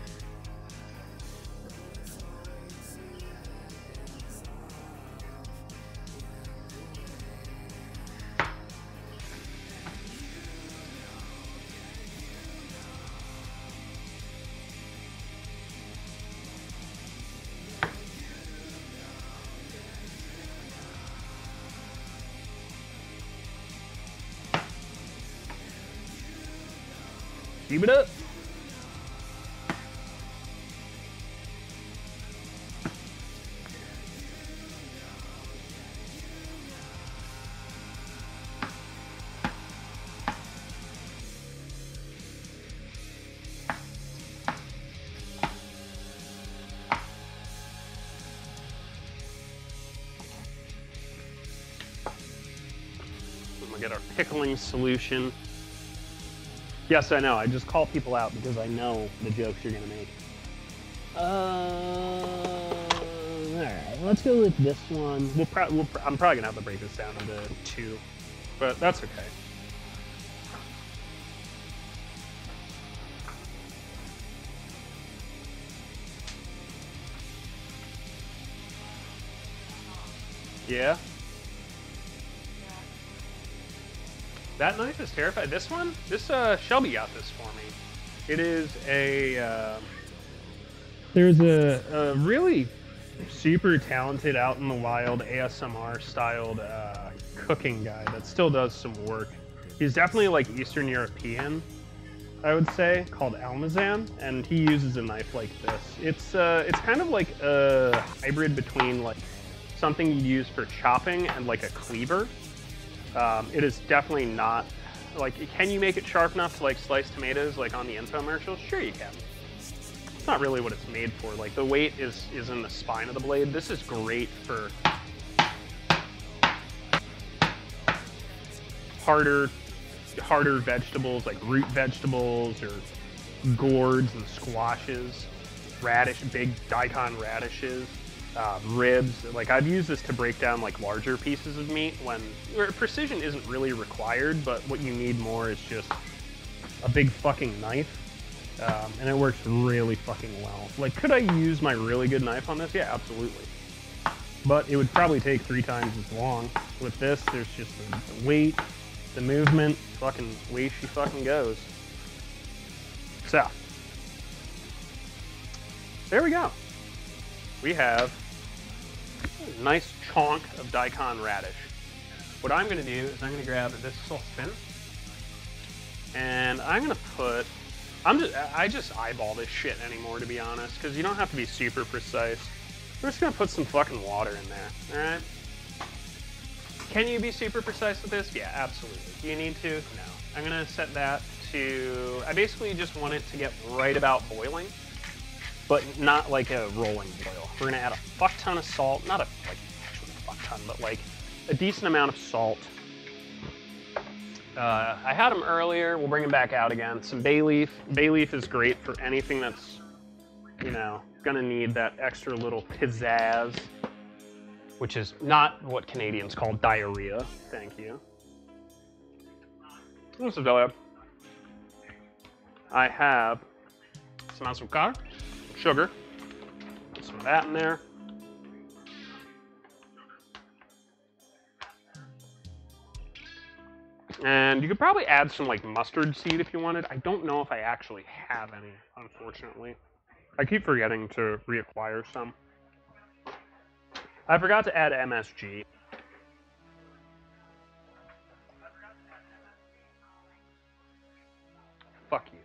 Keep it up. We'll get our pickling solution. Yes, I know. I just call people out because I know the jokes you're gonna make. Alright, let's go with this one. I'm probably gonna have to break this down into 2, but that's okay. Yeah? That knife is terrifying. This one? Shelby got this for me. It is a There's a really super talented out in the wild ASMR styled cooking guy that still does some work. He's definitely like Eastern European, I would say, called Almazan, and he uses a knife like this. It's kind of like a hybrid between like something you'd use for chopping and like a cleaver. It is definitely not like, can you make it sharp enough to like slice tomatoes like on the infomercials? Sure you can. It's not really what it's made for. Like the weight is in the spine of the blade. This is great for harder vegetables like root vegetables or gourds and squashes, big daikon radishes, ribs. Like I've used this to break down like larger pieces of meat where precision isn't really required, but what you need more is just a big fucking knife. And it works really fucking well. Like, could I use my really good knife on this? Yeah, absolutely. But it would probably take 3 times as long. With this, there's just the weight, the movement, fucking way she fucking goes. So, there we go. We have a nice chunk of daikon radish. What I'm gonna do is I'm gonna grab this saucepan, and I'm gonna put, I just eyeball this shit anymore, to be honest, because you don't have to be super precise. We're just gonna put some fucking water in there, all right? Can you be super precise with this? Yeah, absolutely. Do you need to? No. I'm gonna set that to, I basically just want it to get right about boiling, but not like a rolling boil. We're gonna add a fuck ton of salt, not a like actually a fuck ton, but like a decent amount of salt. I had them earlier, we'll bring them back out again. Some bay leaf. Bay leaf is great for anything that's, you know, gonna need that extra little pizzazz, which is not what Canadians call diarrhea. Thank you. This is all I have. I have some azúcar, sugar. Put some of that in there. And you could probably add some like mustard seed if you wanted. I don't know if I actually have any, unfortunately. I keep forgetting to reacquire some. I forgot to add MSG. Fuck you.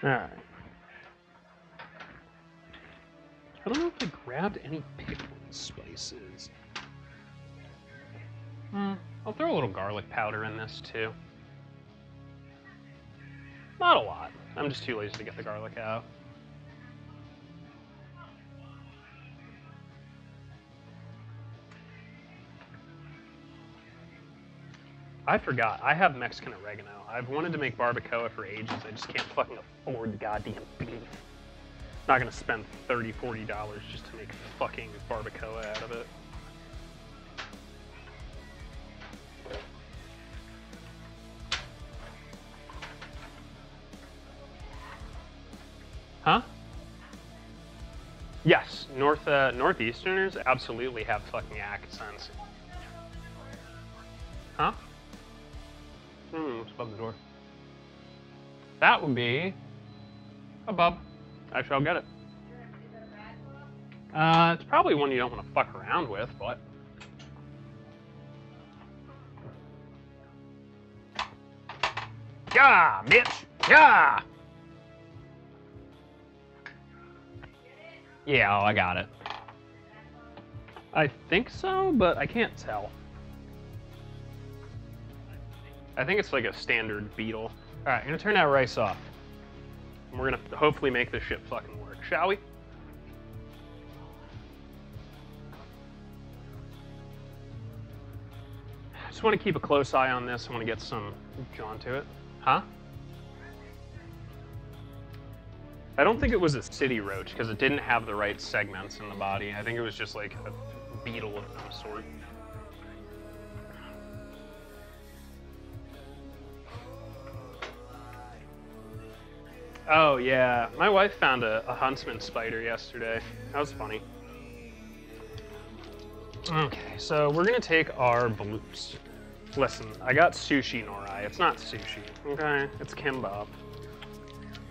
Alright. I don't know if I grabbed any pickling spices. I'll throw a little garlic powder in this too. Not a lot. I'm just too lazy to get the garlic out. I forgot. I have Mexican oregano. I've wanted to make barbacoa for ages. I just can't fucking afford the goddamn beef. Not gonna spend $30, $40 just to make fucking barbacoa out of it. Huh? Yes, Northeasterners absolutely have fucking accents. Huh? What's above the door? That would be above. Actually, I'll get it. It's probably one you don't want to fuck around with, but. Yeah, bitch! Yeah! Yeah, oh, I got it. I think so, but I can't tell. I think it's like a standard beetle. Alright, I'm gonna turn that rice off. And we're gonna hopefully make this shit fucking work, shall we? I just want to keep a close eye on this. I want to get some John to it. Huh? I don't think it was a city roach because it didn't have the right segments in the body. I think it was just like a beetle of some sort. Oh yeah, my wife found a huntsman spider yesterday. That was funny. Okay, so we're gonna take our bloops. Listen, I got sushi nori. It's not sushi, okay? It's kimbap.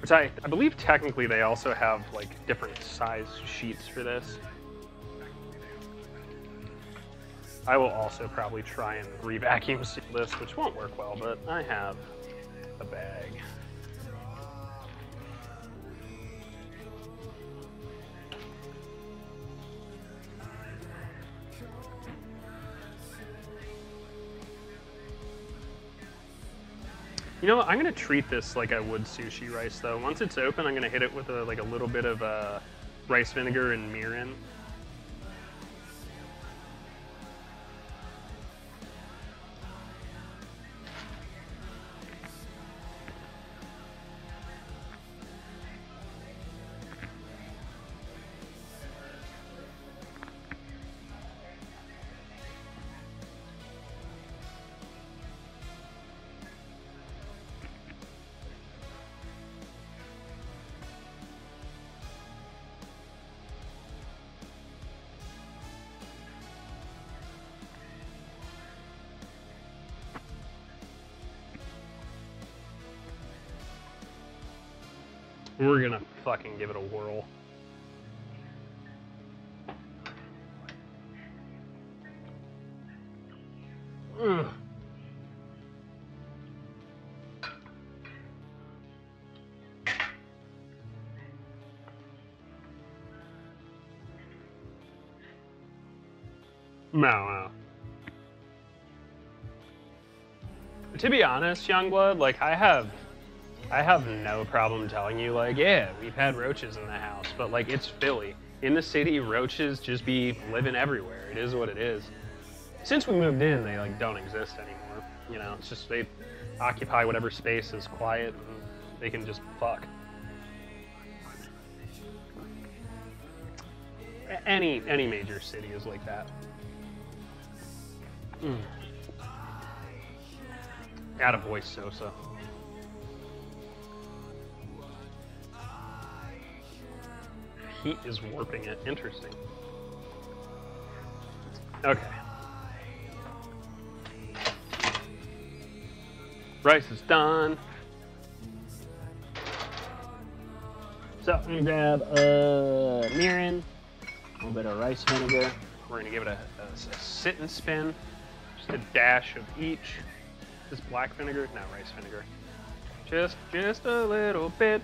Which I believe technically they also have like different size sheets for this. I will also probably try and re-vacuum seal this, which won't work well, but I have a bag. You know what? I'm gonna treat this like I would sushi rice, though. Once it's open, I'm gonna hit it with a little bit of rice vinegar and mirin. We're gonna fucking give it a whirl. Ugh. No. To be honest, Youngblood, like I have no problem telling you, like, yeah, we've had roaches in the house, but like it's Philly. In the city, roaches just be living everywhere. It is what it is. Since we moved in, they like don't exist anymore. You know, it's just they occupy whatever space is quiet and they can just fuck. Any major city is like that. Out of voice, Sosa. Heat is warping it. Interesting. Okay. Rice is done. So I'm gonna grab mirin, a little bit of rice vinegar. We're gonna give it a sit and spin. Just a dash of each. This black vinegar? No, rice vinegar. Just a little bit.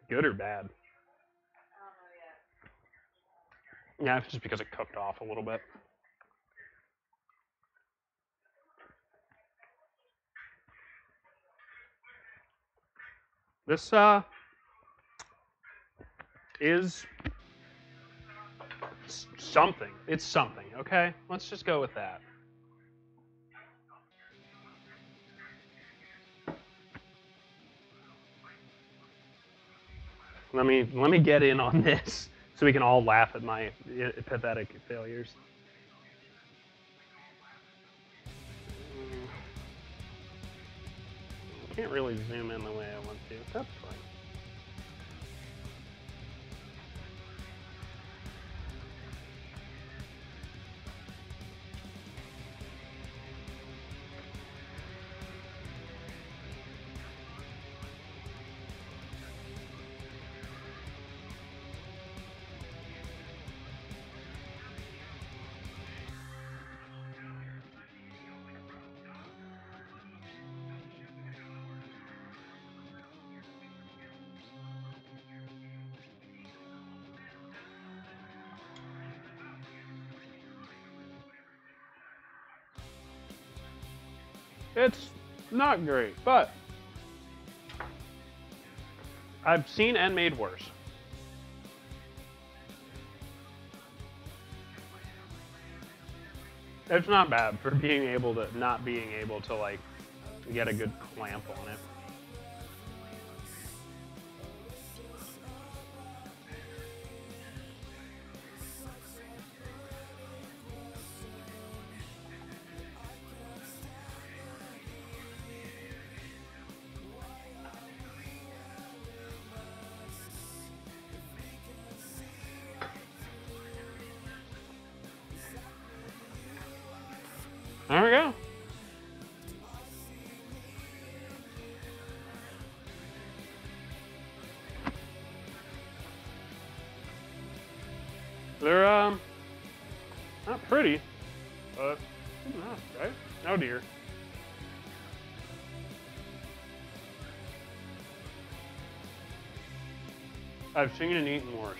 Good or bad? Yeah, it's just because it cooked off a little bit. This is something. It's something, okay? Let's just go with that. Let me get in on this so we can all laugh at my pathetic failures. Can't really zoom in the way I want to. That's fine. It's not great, but I've seen and made worse. It's not bad for being able to, not being able to like get a good clamp on it. There we go. They're not pretty, but good enough, right? Oh dear. I've seen and eaten worse.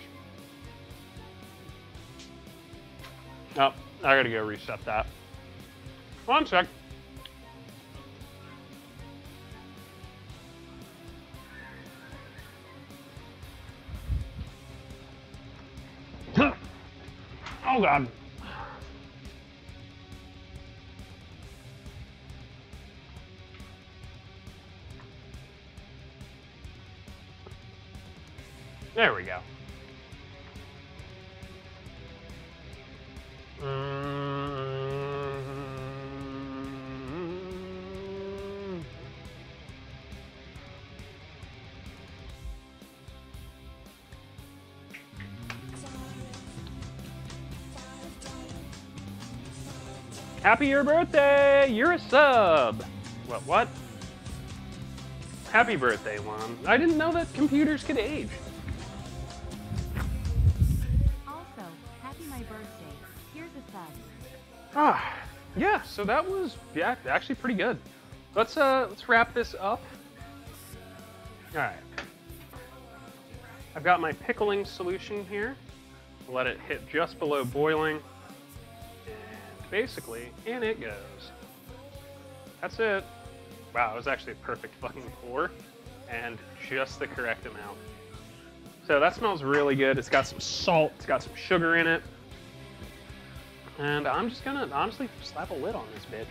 Oh, I gotta go reset that. One sec. Oh God. There we go. Happy your birthday! You're a sub! What? Happy birthday, Lon. I didn't know that computers could age. Also, happy my birthday. Here's a sub. Ah, yeah, so that was, yeah, actually pretty good. Let's wrap this up. Alright. I've got my pickling solution here. Let it hit just below boiling. Basically, in it goes. That's it. Wow, it was actually a perfect fucking pour, and just the correct amount. So that smells really good. It's got some salt, it's got some sugar in it. And I'm just gonna honestly slap a lid on this bitch.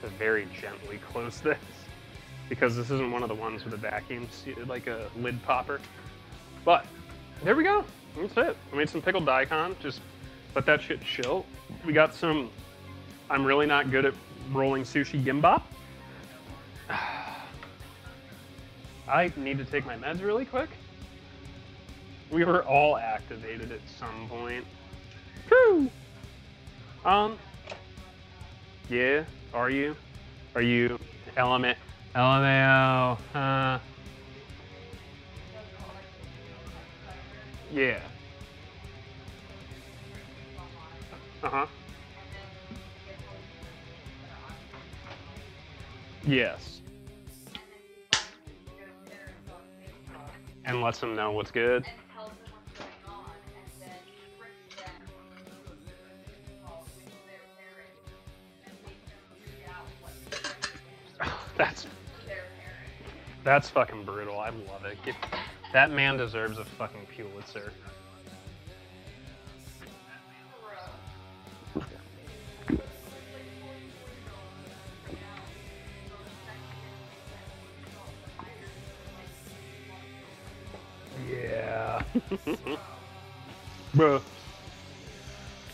To very gently close this, because this isn't one of the ones with a vacuum, like a lid popper. But there we go. That's it. I made some pickled daikon. Just let that shit chill. We got some. I'm really not good at rolling sushi gimbap. I need to take my meds really quick. We were all activated at some point. Woo! Yeah. Are you? Are you LMAO, yeah. Yes. And lets them know what's good. That's fucking brutal. I love it. That man deserves a fucking Pulitzer. Yeah. Bro.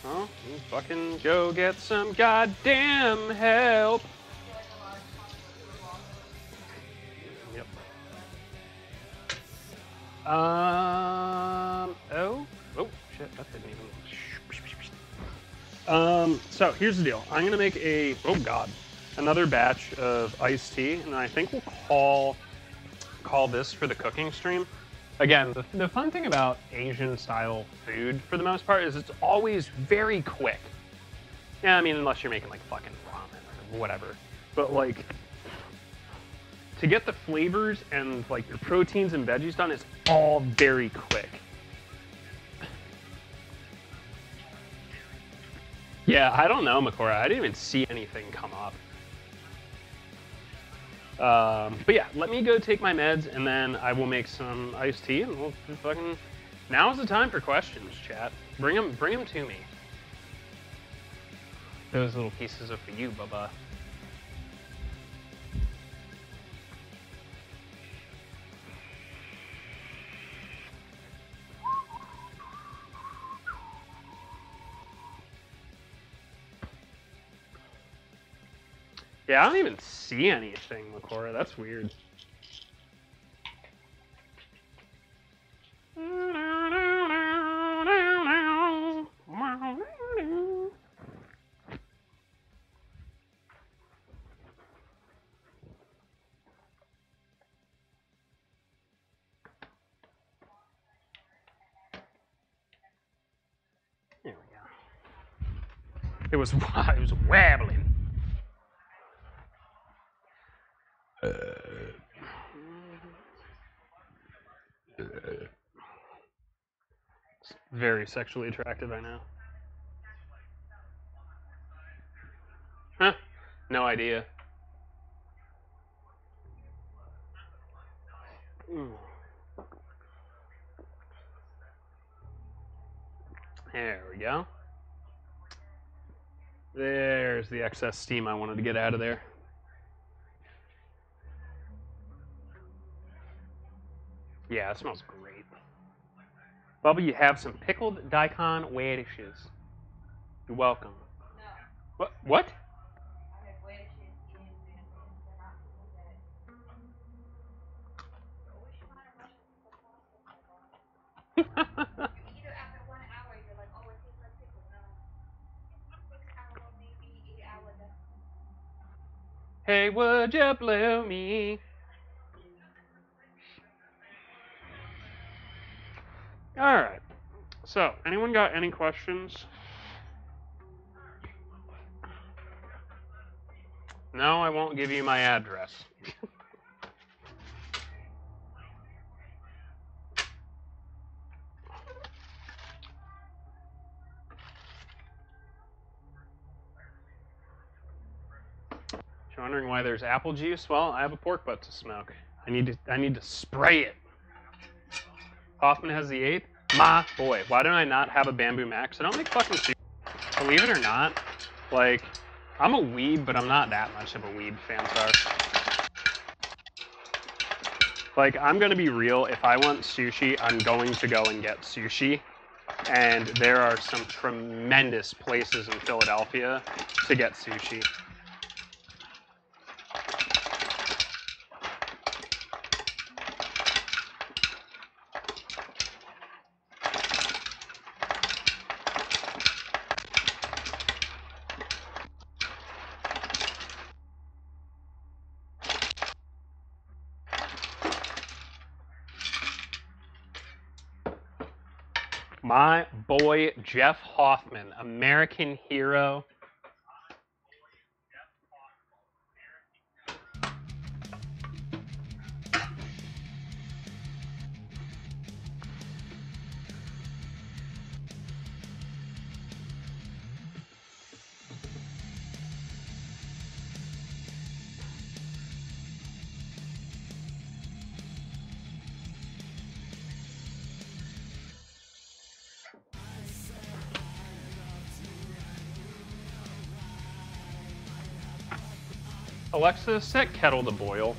Oh, you fucking go get some goddamn help. Oh shit, that didn't even. So here's the deal. I'm gonna make another batch of iced tea, and I think we'll call this for the cooking stream. Again, the fun thing about Asian style food, for the most part, is it's always very quick. Yeah, I mean, unless you're making like fucking ramen or whatever. But like, to get the flavors and like your proteins and veggies done is all very quick. Yeah, I don't know, Makora. I didn't even see anything come up. But yeah, let me go take my meds, and then I will make some iced tea, and we'll fucking... Now's the time for questions, chat. Bring them to me. Those little pieces are for you, Bubba. Yeah, I don't even see anything, Makora. That's weird. There we go. It was wobbling. Very sexually attractive, I know. Huh? No idea. There we go. There's the excess steam I wanted to get out of there. Yeah, it smells great. Bubba, you have some pickled daikon radishes. You're welcome. No. What? Hey, would you blow me? All right. So, anyone got any questions? No, I won't give you my address. You're wondering why there's apple juice? Well, I have a pork butt to smoke. I need to spray it. Hoffman has the 8th. My boy, why don't I not have a Bamboo Max? I don't make fucking sushi. Believe it or not, like, I'm a weeb, but I'm not that much of a weeb, Fansar. Like, I'm gonna be real, if I want sushi, I'm going to go and get sushi. And there are some tremendous places in Philadelphia to get sushi. My boy, Jeff Hoffman, American hero. Alexa, set kettle to boil.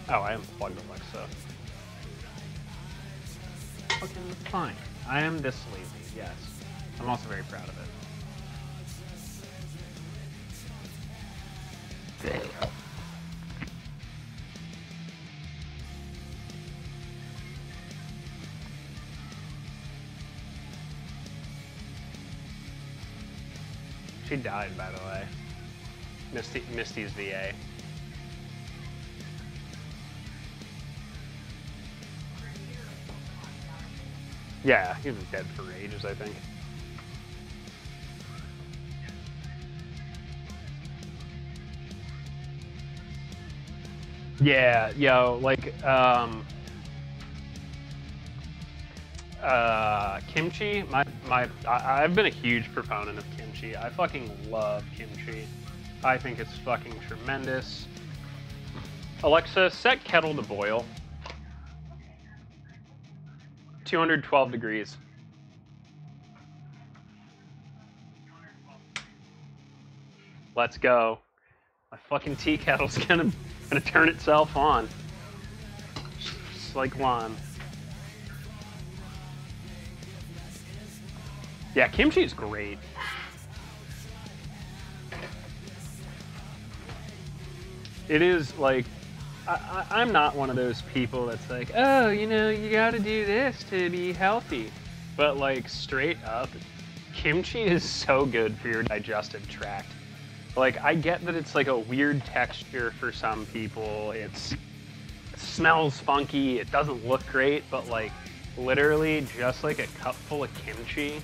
Oh, I unplugged Alexa. Fucking fine. I am this lazy, yes. I'm also very proud of it. There you go. She died, by the way. Misty's VA. Yeah, he was dead for ages, I think. Yeah, yo, like, kimchi, I've been a huge proponent of kimchi. I fucking love kimchi. I think it's fucking tremendous. Alexa, set kettle to boil. 212 degrees. Let's go. My fucking tea kettle's gonna turn itself on. Just like one. Yeah, kimchi is great. It is like, I'm not one of those people that's like, oh, you know, you gotta do this to be healthy. But like, straight up, kimchi is so good for your digestive tract. Like, I get that it's like a weird texture for some people. It smells funky, it doesn't look great, but like, literally just like a cup full of kimchi,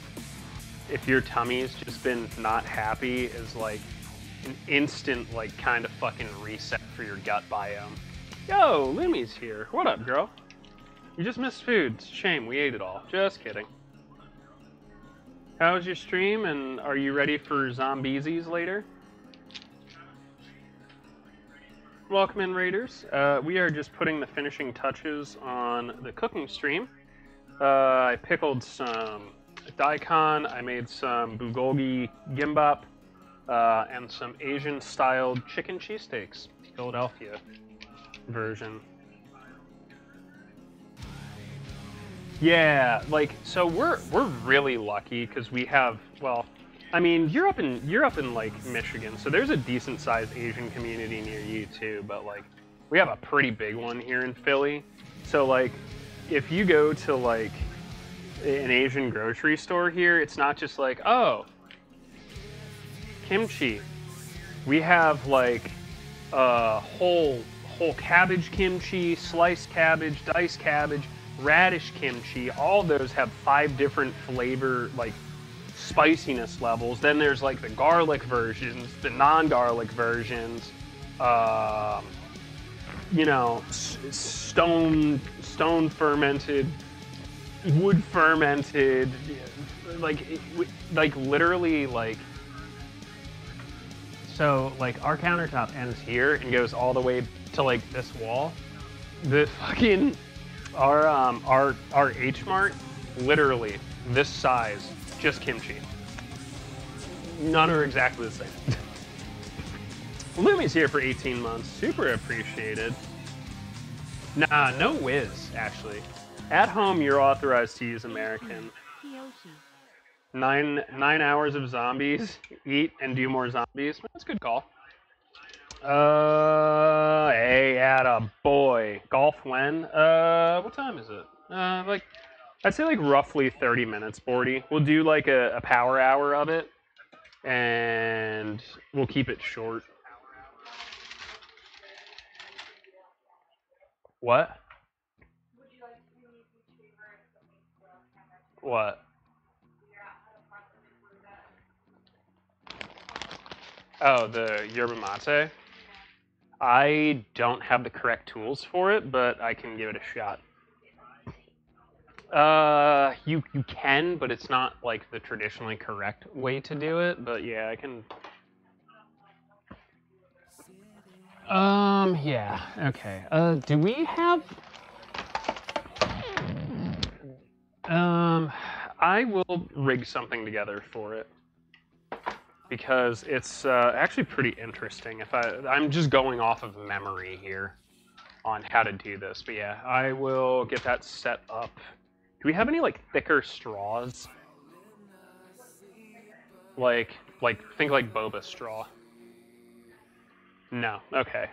if your tummy's just been not happy, is like an instant, like, kind of fucking reset for your gut biome. Yo, Lumi's here. What up, girl? You just missed food. It's a shame, we ate it all. Just kidding. How was your stream, and are you ready for Zombiesies later? Welcome in, Raiders. We are just putting the finishing touches on the cooking stream. I pickled some daikon, I made some Bugolgi Kimbap, and some Asian-styled chicken cheesesteaks, Philadelphia version. Yeah, like, so we're really lucky because we have, well, I mean, you're up in like Michigan, so there's a decent-sized Asian community near you too, but like, we have a pretty big one here in Philly. So like, if you go to like an Asian grocery store here, it's not just like, oh, kimchi. We have like whole cabbage kimchi, sliced cabbage, diced cabbage, radish kimchi. All those have 5 different flavor, like, spiciness levels. Then there's like the garlic versions, the non-garlic versions, you know, stone fermented, wood fermented, like literally, like, so like our countertop ends here and goes all the way to like this wall. The fucking our H Mart, literally this size, just kimchi. None are exactly the same. Lumi's here for 18 months. Super appreciated. Nah, no whiz, actually. At home, you're authorized to use American. 9 hours of zombies. Eat and do more zombies. That's a good call. Hey, atta boy. Golf when? What time is it? Like, I'd say like roughly 30 minutes, Bordy. We'll do like a power hour of it, and we'll keep it short. What? What? Oh, the yerba mate? I don't have the correct tools for it, but I can give it a shot. You can, but it's not like the traditionally correct way to do it, but yeah, I can. Yeah, okay. Do we have... I will rig something together for it, because it's actually pretty interesting. I'm just going off of memory here on how to do this, but yeah, I will get that set up. Do we have any like thicker straws? Like think like boba straw. No. Okay.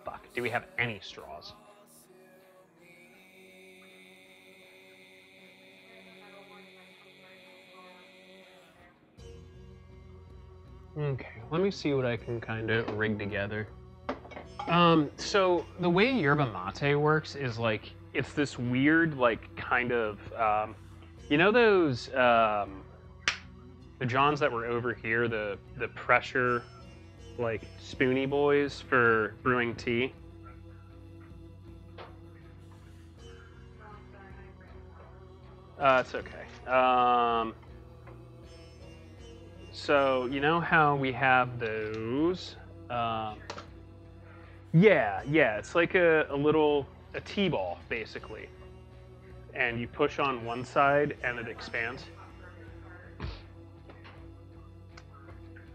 Fuck. Do we have any straws? Okay, let me see what I can kind of rig together. So the way yerba mate works is like, it's this weird, like, kind of, you know those The Johns that were over here, the pressure, like, spoony boys for brewing tea. It's okay. So, you know how we have those? Yeah, it's like a tea ball, basically. And you push on one side and it expands.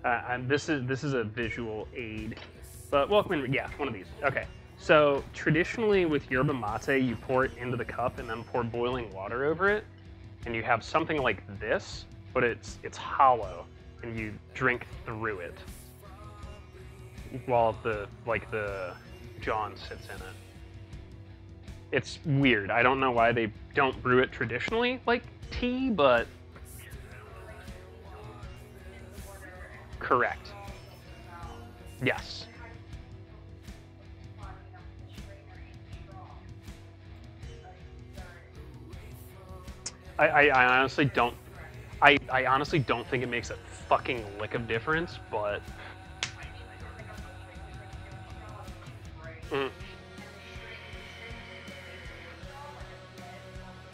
And this is a visual aid, but welcome. Yeah, one of these. Okay. So traditionally with yerba mate, you pour it into the cup and then pour boiling water over it, and you have something like this, but it's hollow, and you drink through it while the John sits in it. It's weird. I don't know why they don't brew it traditionally like tea, but correct. Yes. I honestly don't. I honestly don't think it makes a fucking lick of difference, but.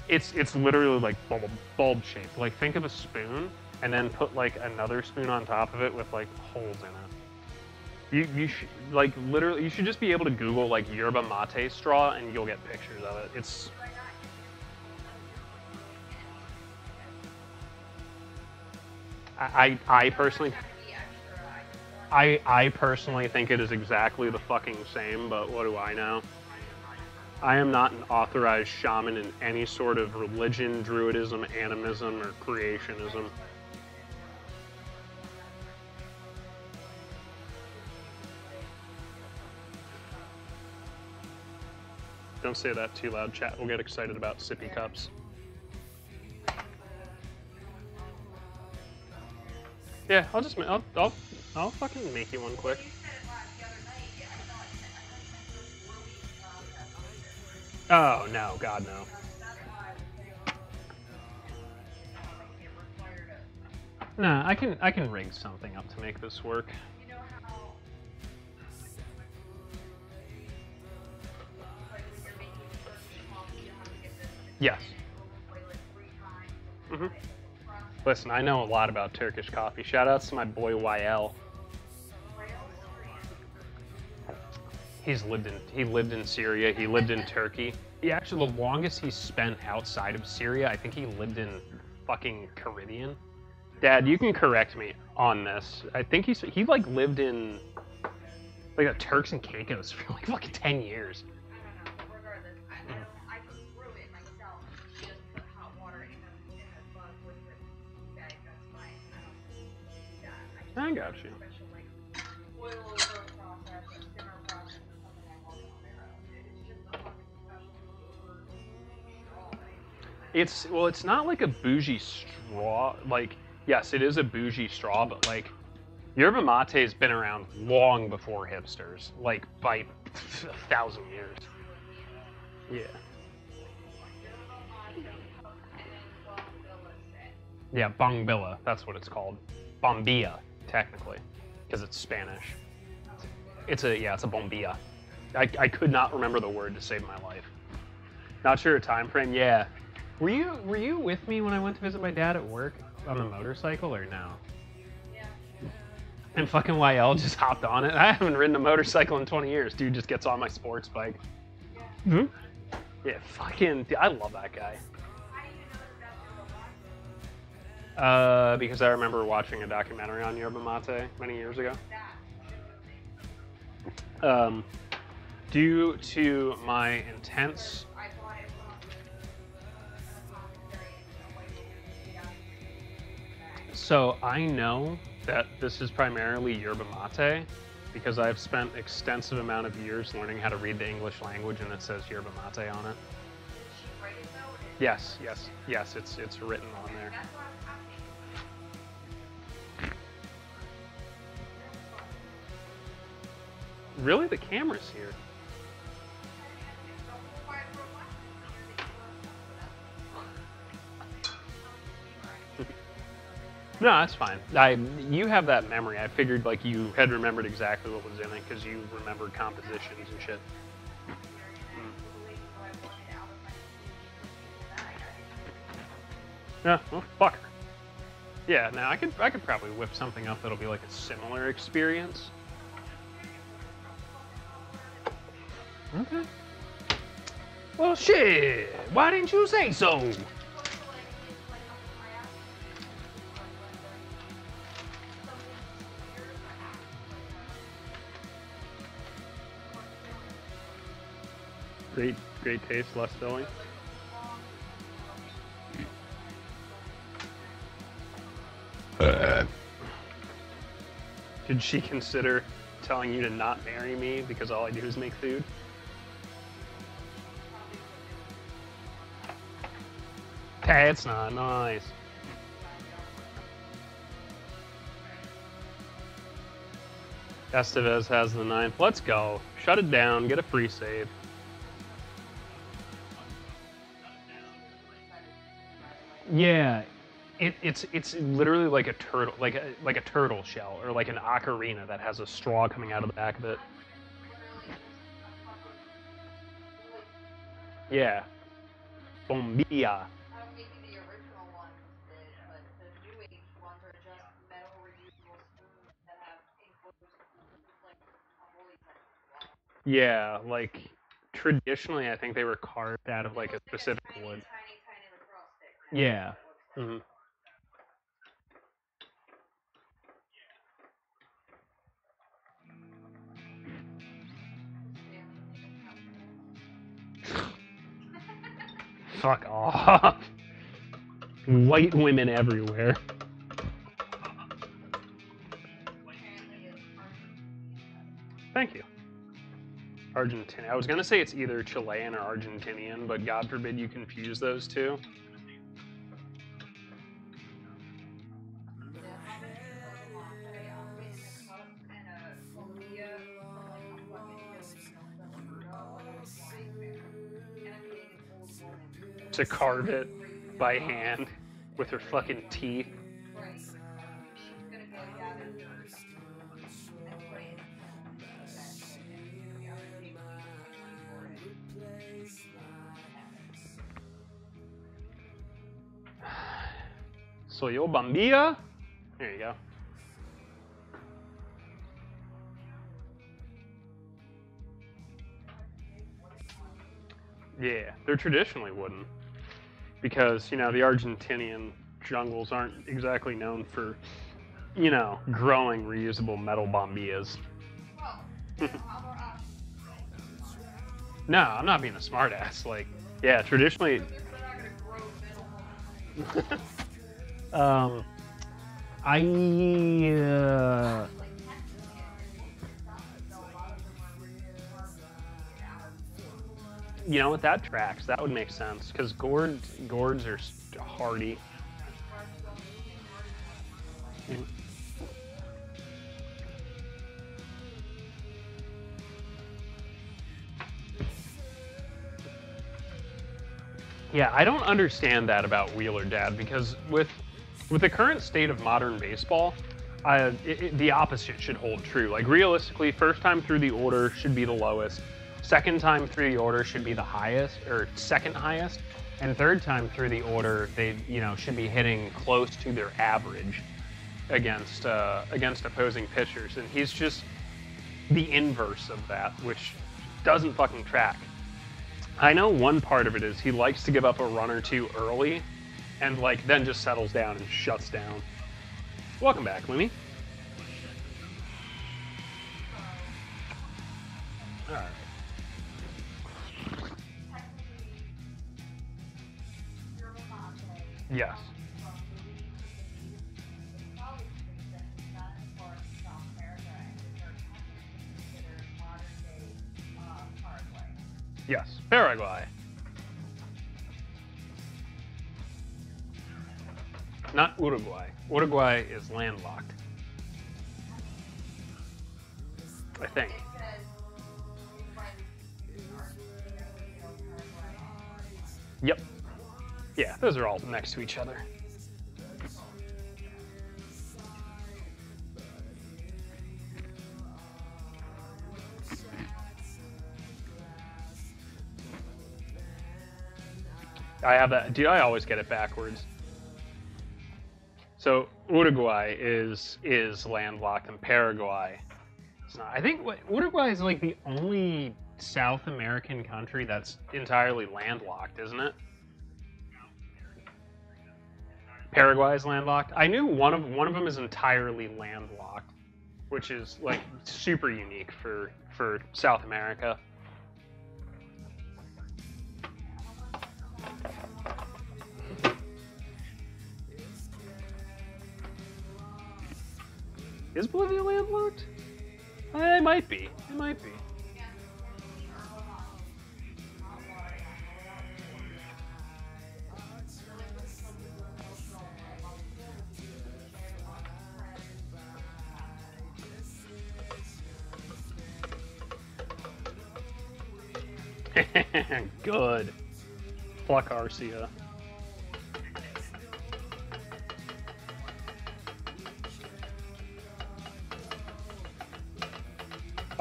It's literally like bulb shaped. Like think of a spoon and then put like another spoon on top of it with like holes in it. You should like literally you should just be able to Google like yerba mate straw and you'll get pictures of it. It's I personally I personally think it is exactly the fucking same, but what do I know? I am not an authorized shaman in any sort of religion, druidism, animism, or creationism. Don't say that too loud, chat. We'll get excited about sippy cups. Yeah, I'll fucking make you one quick. Oh no, God no. Nah, I can rig something up to make this work. Yes. Mm-hmm. Listen, I know a lot about Turkish coffee. Shout outs to my boy YL. He lived in Syria. He lived in Turkey. He actually, the longest he spent outside of Syria, I think he lived in fucking Caribbean. Dad, you can correct me on this. I think he like lived in like the Turks and Caicos for like fucking 10 years. I don't know. Regardless, I can brew it myself. Just put hot water in a bug with the bag. That's fine. I don't do that. I got you. Special like boil over process or simmer process or something I want on there. It's just a fucking special straw. It's not like a bougie straw. Like, yes, it is a bougie straw, but like yerba mate's been around long before hipsters, like by 1,000 years. Yeah. Yeah, bongbilla, that's what it's called. Bombilla, technically, because it's Spanish. It's a bombilla. I could not remember the word to save my life. Not sure a time frame. Yeah. Were you with me when I went to visit my dad at work on the motorcycle or no? Yeah. And fucking YL just hopped on it. I haven't ridden a motorcycle in 20 years. Dude just gets on my sports bike. Yeah. Hmm? Yeah, fucking, dude, I love that guy. Because I remember watching a documentary on yerba mate many years ago. Due to my intense... So I know that this is primarily yerba mate because I've spent extensive amount of years learning how to read the English language, and it says yerba mate on it. Yes, it's written on there. Really? The camera's here. No, that's fine. You have that memory. I figured like you had remembered exactly what was in it because you remembered compositions and shit. Yeah, well, fuck her. Yeah, now I could probably whip something up that'll be like a similar experience. Okay. Well, shit. Why didn't you say so? Great taste, less filling. Did she consider telling you to not marry me because all I do is make food? That's not nice. Estevez has the 9th. Let's go. Shut it down. Get a free save. Yeah, it's literally like a turtle, like a turtle shell, or like an ocarina that has a straw coming out of the back of it. Yeah, bombilla. Maybe the original ones did, but the new age ones are just metal reusable spoons that have enclosed like a holy symbol. Yeah, like traditionally, I think they were carved out of like a specific wood. Tiny lacrosse stick. Yeah. Mm-hmm. Fuck off. White women everywhere. Thank you. Argentinian. I was gonna say it's either Chilean or Argentinian, but God forbid you confuse those two. To carve it by hand with her fucking teeth. Right. She's gonna go gather dirt and put it in the other thing for it. Soy yo bambilla. There you go. Yeah, they're traditionally wooden. Because, you know, the Argentinian jungles aren't exactly known for, you know, growing reusable metal bombillas. No, I'm not being a smartass. Like, yeah, traditionally. You know what, that tracks. That would make sense because gourds are hardy. Yeah, I don't understand that about Wheeler Dad because with the current state of modern baseball, the opposite should hold true. Like realistically, first time through the order should be the lowest. Second time through the order should be the highest, or second highest, and third time through the order they, you know, should be hitting close to their average against opposing pitchers, and he's just the inverse of that, which doesn't fucking track. I know one part of it is he likes to give up a run or two early, and like then just settles down and shuts down. Welcome back, Lemmy. All right. Yes. Yes, Paraguay. Not Uruguay. Uruguay is landlocked. I think. Yep. Yeah, those are all next to each other. I have that. Dude, I always get it backwards. So Uruguay is landlocked, and Paraguay is not. I think Uruguay is like the only South American country that's entirely landlocked, isn't it? Paraguay is landlocked. I knew one of them is entirely landlocked, which is like super unique for South America. Is Bolivia landlocked? It might be. It might be. Good. Fuck Arcia.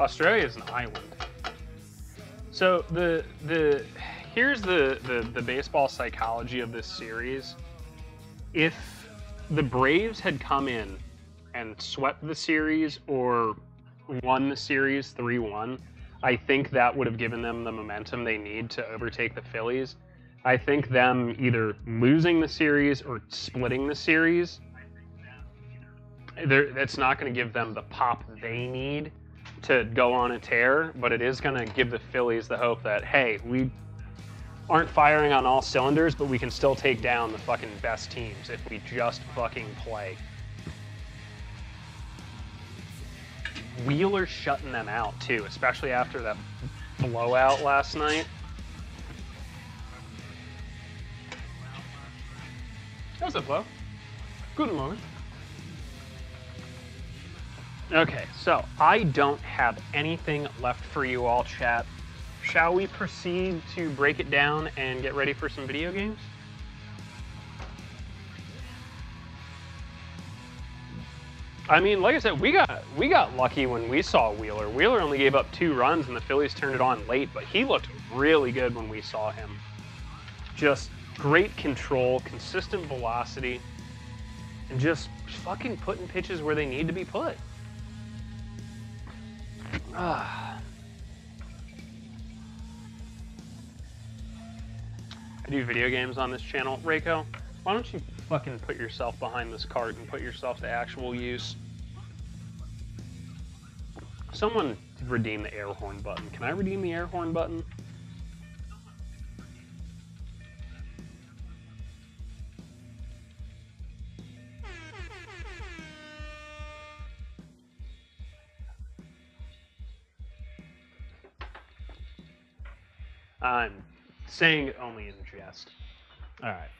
Australia is an island. So here's the baseball psychology of this series. If the Braves had come in and swept the series or won the series 3-1, I think that would have given them the momentum they need to overtake the Phillies. I think them either losing the series or splitting the series, that's not going to give them the pop they need to go on a tear, but it is going to give the Phillies the hope that, hey, we aren't firing on all cylinders, but we can still take down the fucking best teams if we just fucking play. Wheeler shutting them out too, especially after that blowout last night. How's it, Flo? Good morning. Okay, so I don't have anything left for you all, chat. Shall we proceed to break it down and get ready for some video games? I mean, like I said, we got lucky when we saw Wheeler. Wheeler only gave up 2 runs and the Phillies turned it on late, but he looked really good when we saw him. Just great control, consistent velocity, and just fucking putting pitches where they need to be put. I do video games on this channel. Reiko, why don't you fucking put yourself behind this cart and put yourself to actual use? Someone redeem the air horn button. Can I redeem the air horn button? I'm saying it only in jest. All right.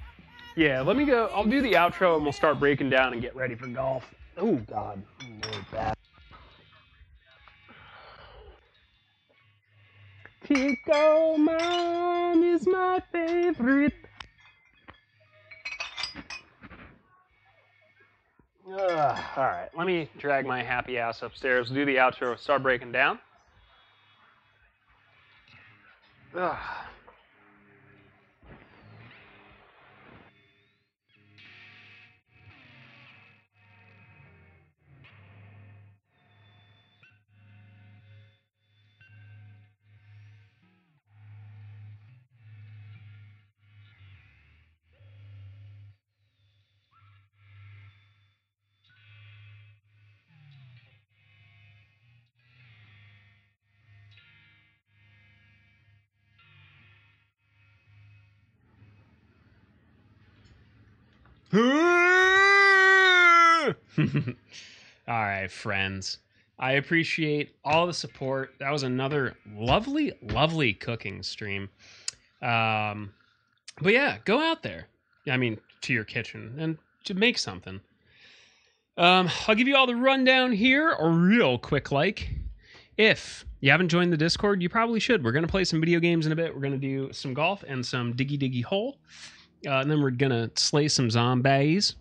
Yeah, let me go. I'll do the outro and we'll start breaking down and get ready for golf. Oh, God. Lord, bad. Tico Man is my favorite. All right, let me drag my happy ass upstairs, do the outro, start breaking down. Ugh. All right, friends. I appreciate all the support. That was another lovely, lovely cooking stream. But yeah, go out there. I mean, to your kitchen and to make something. I'll give you all the rundown here, real quick like. If you haven't joined the Discord, you probably should. We're going to play some video games in a bit. We're going to do some golf and some diggy diggy hole. And then we're going to slay some zombies.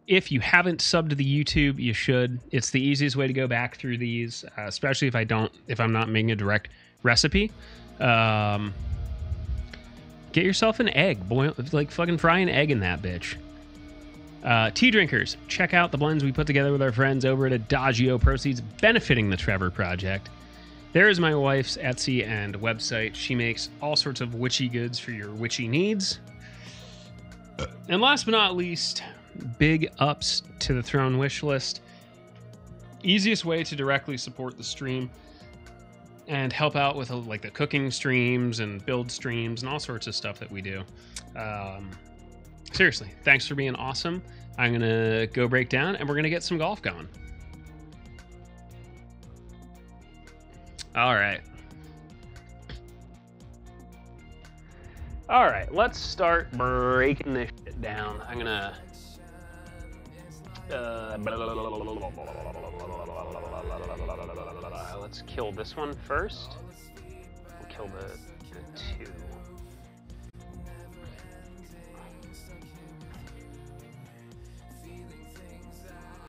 If you haven't subbed to the YouTube, you should. It's the easiest way to go back through these, especially if I'm not making a direct recipe. Can Get yourself an egg. Boil, like fucking fry an egg in that bitch. Tea drinkers, check out the blends we put together with our friends over at Adagio, proceeds benefiting the Trevor Project. There is my wife's Etsy and website. She makes all sorts of witchy goods for your witchy needs. And last but not least, big ups to the Throne wish list. Easiest way to directly support the stream and help out with like the cooking streams and build streams and all sorts of stuff that we do. Seriously, thanks for being awesome. I'm gonna go break down and we're gonna get some golf going. All right, let's start breaking this shit down. I'm gonna let's kill this one first. We'll kill the two.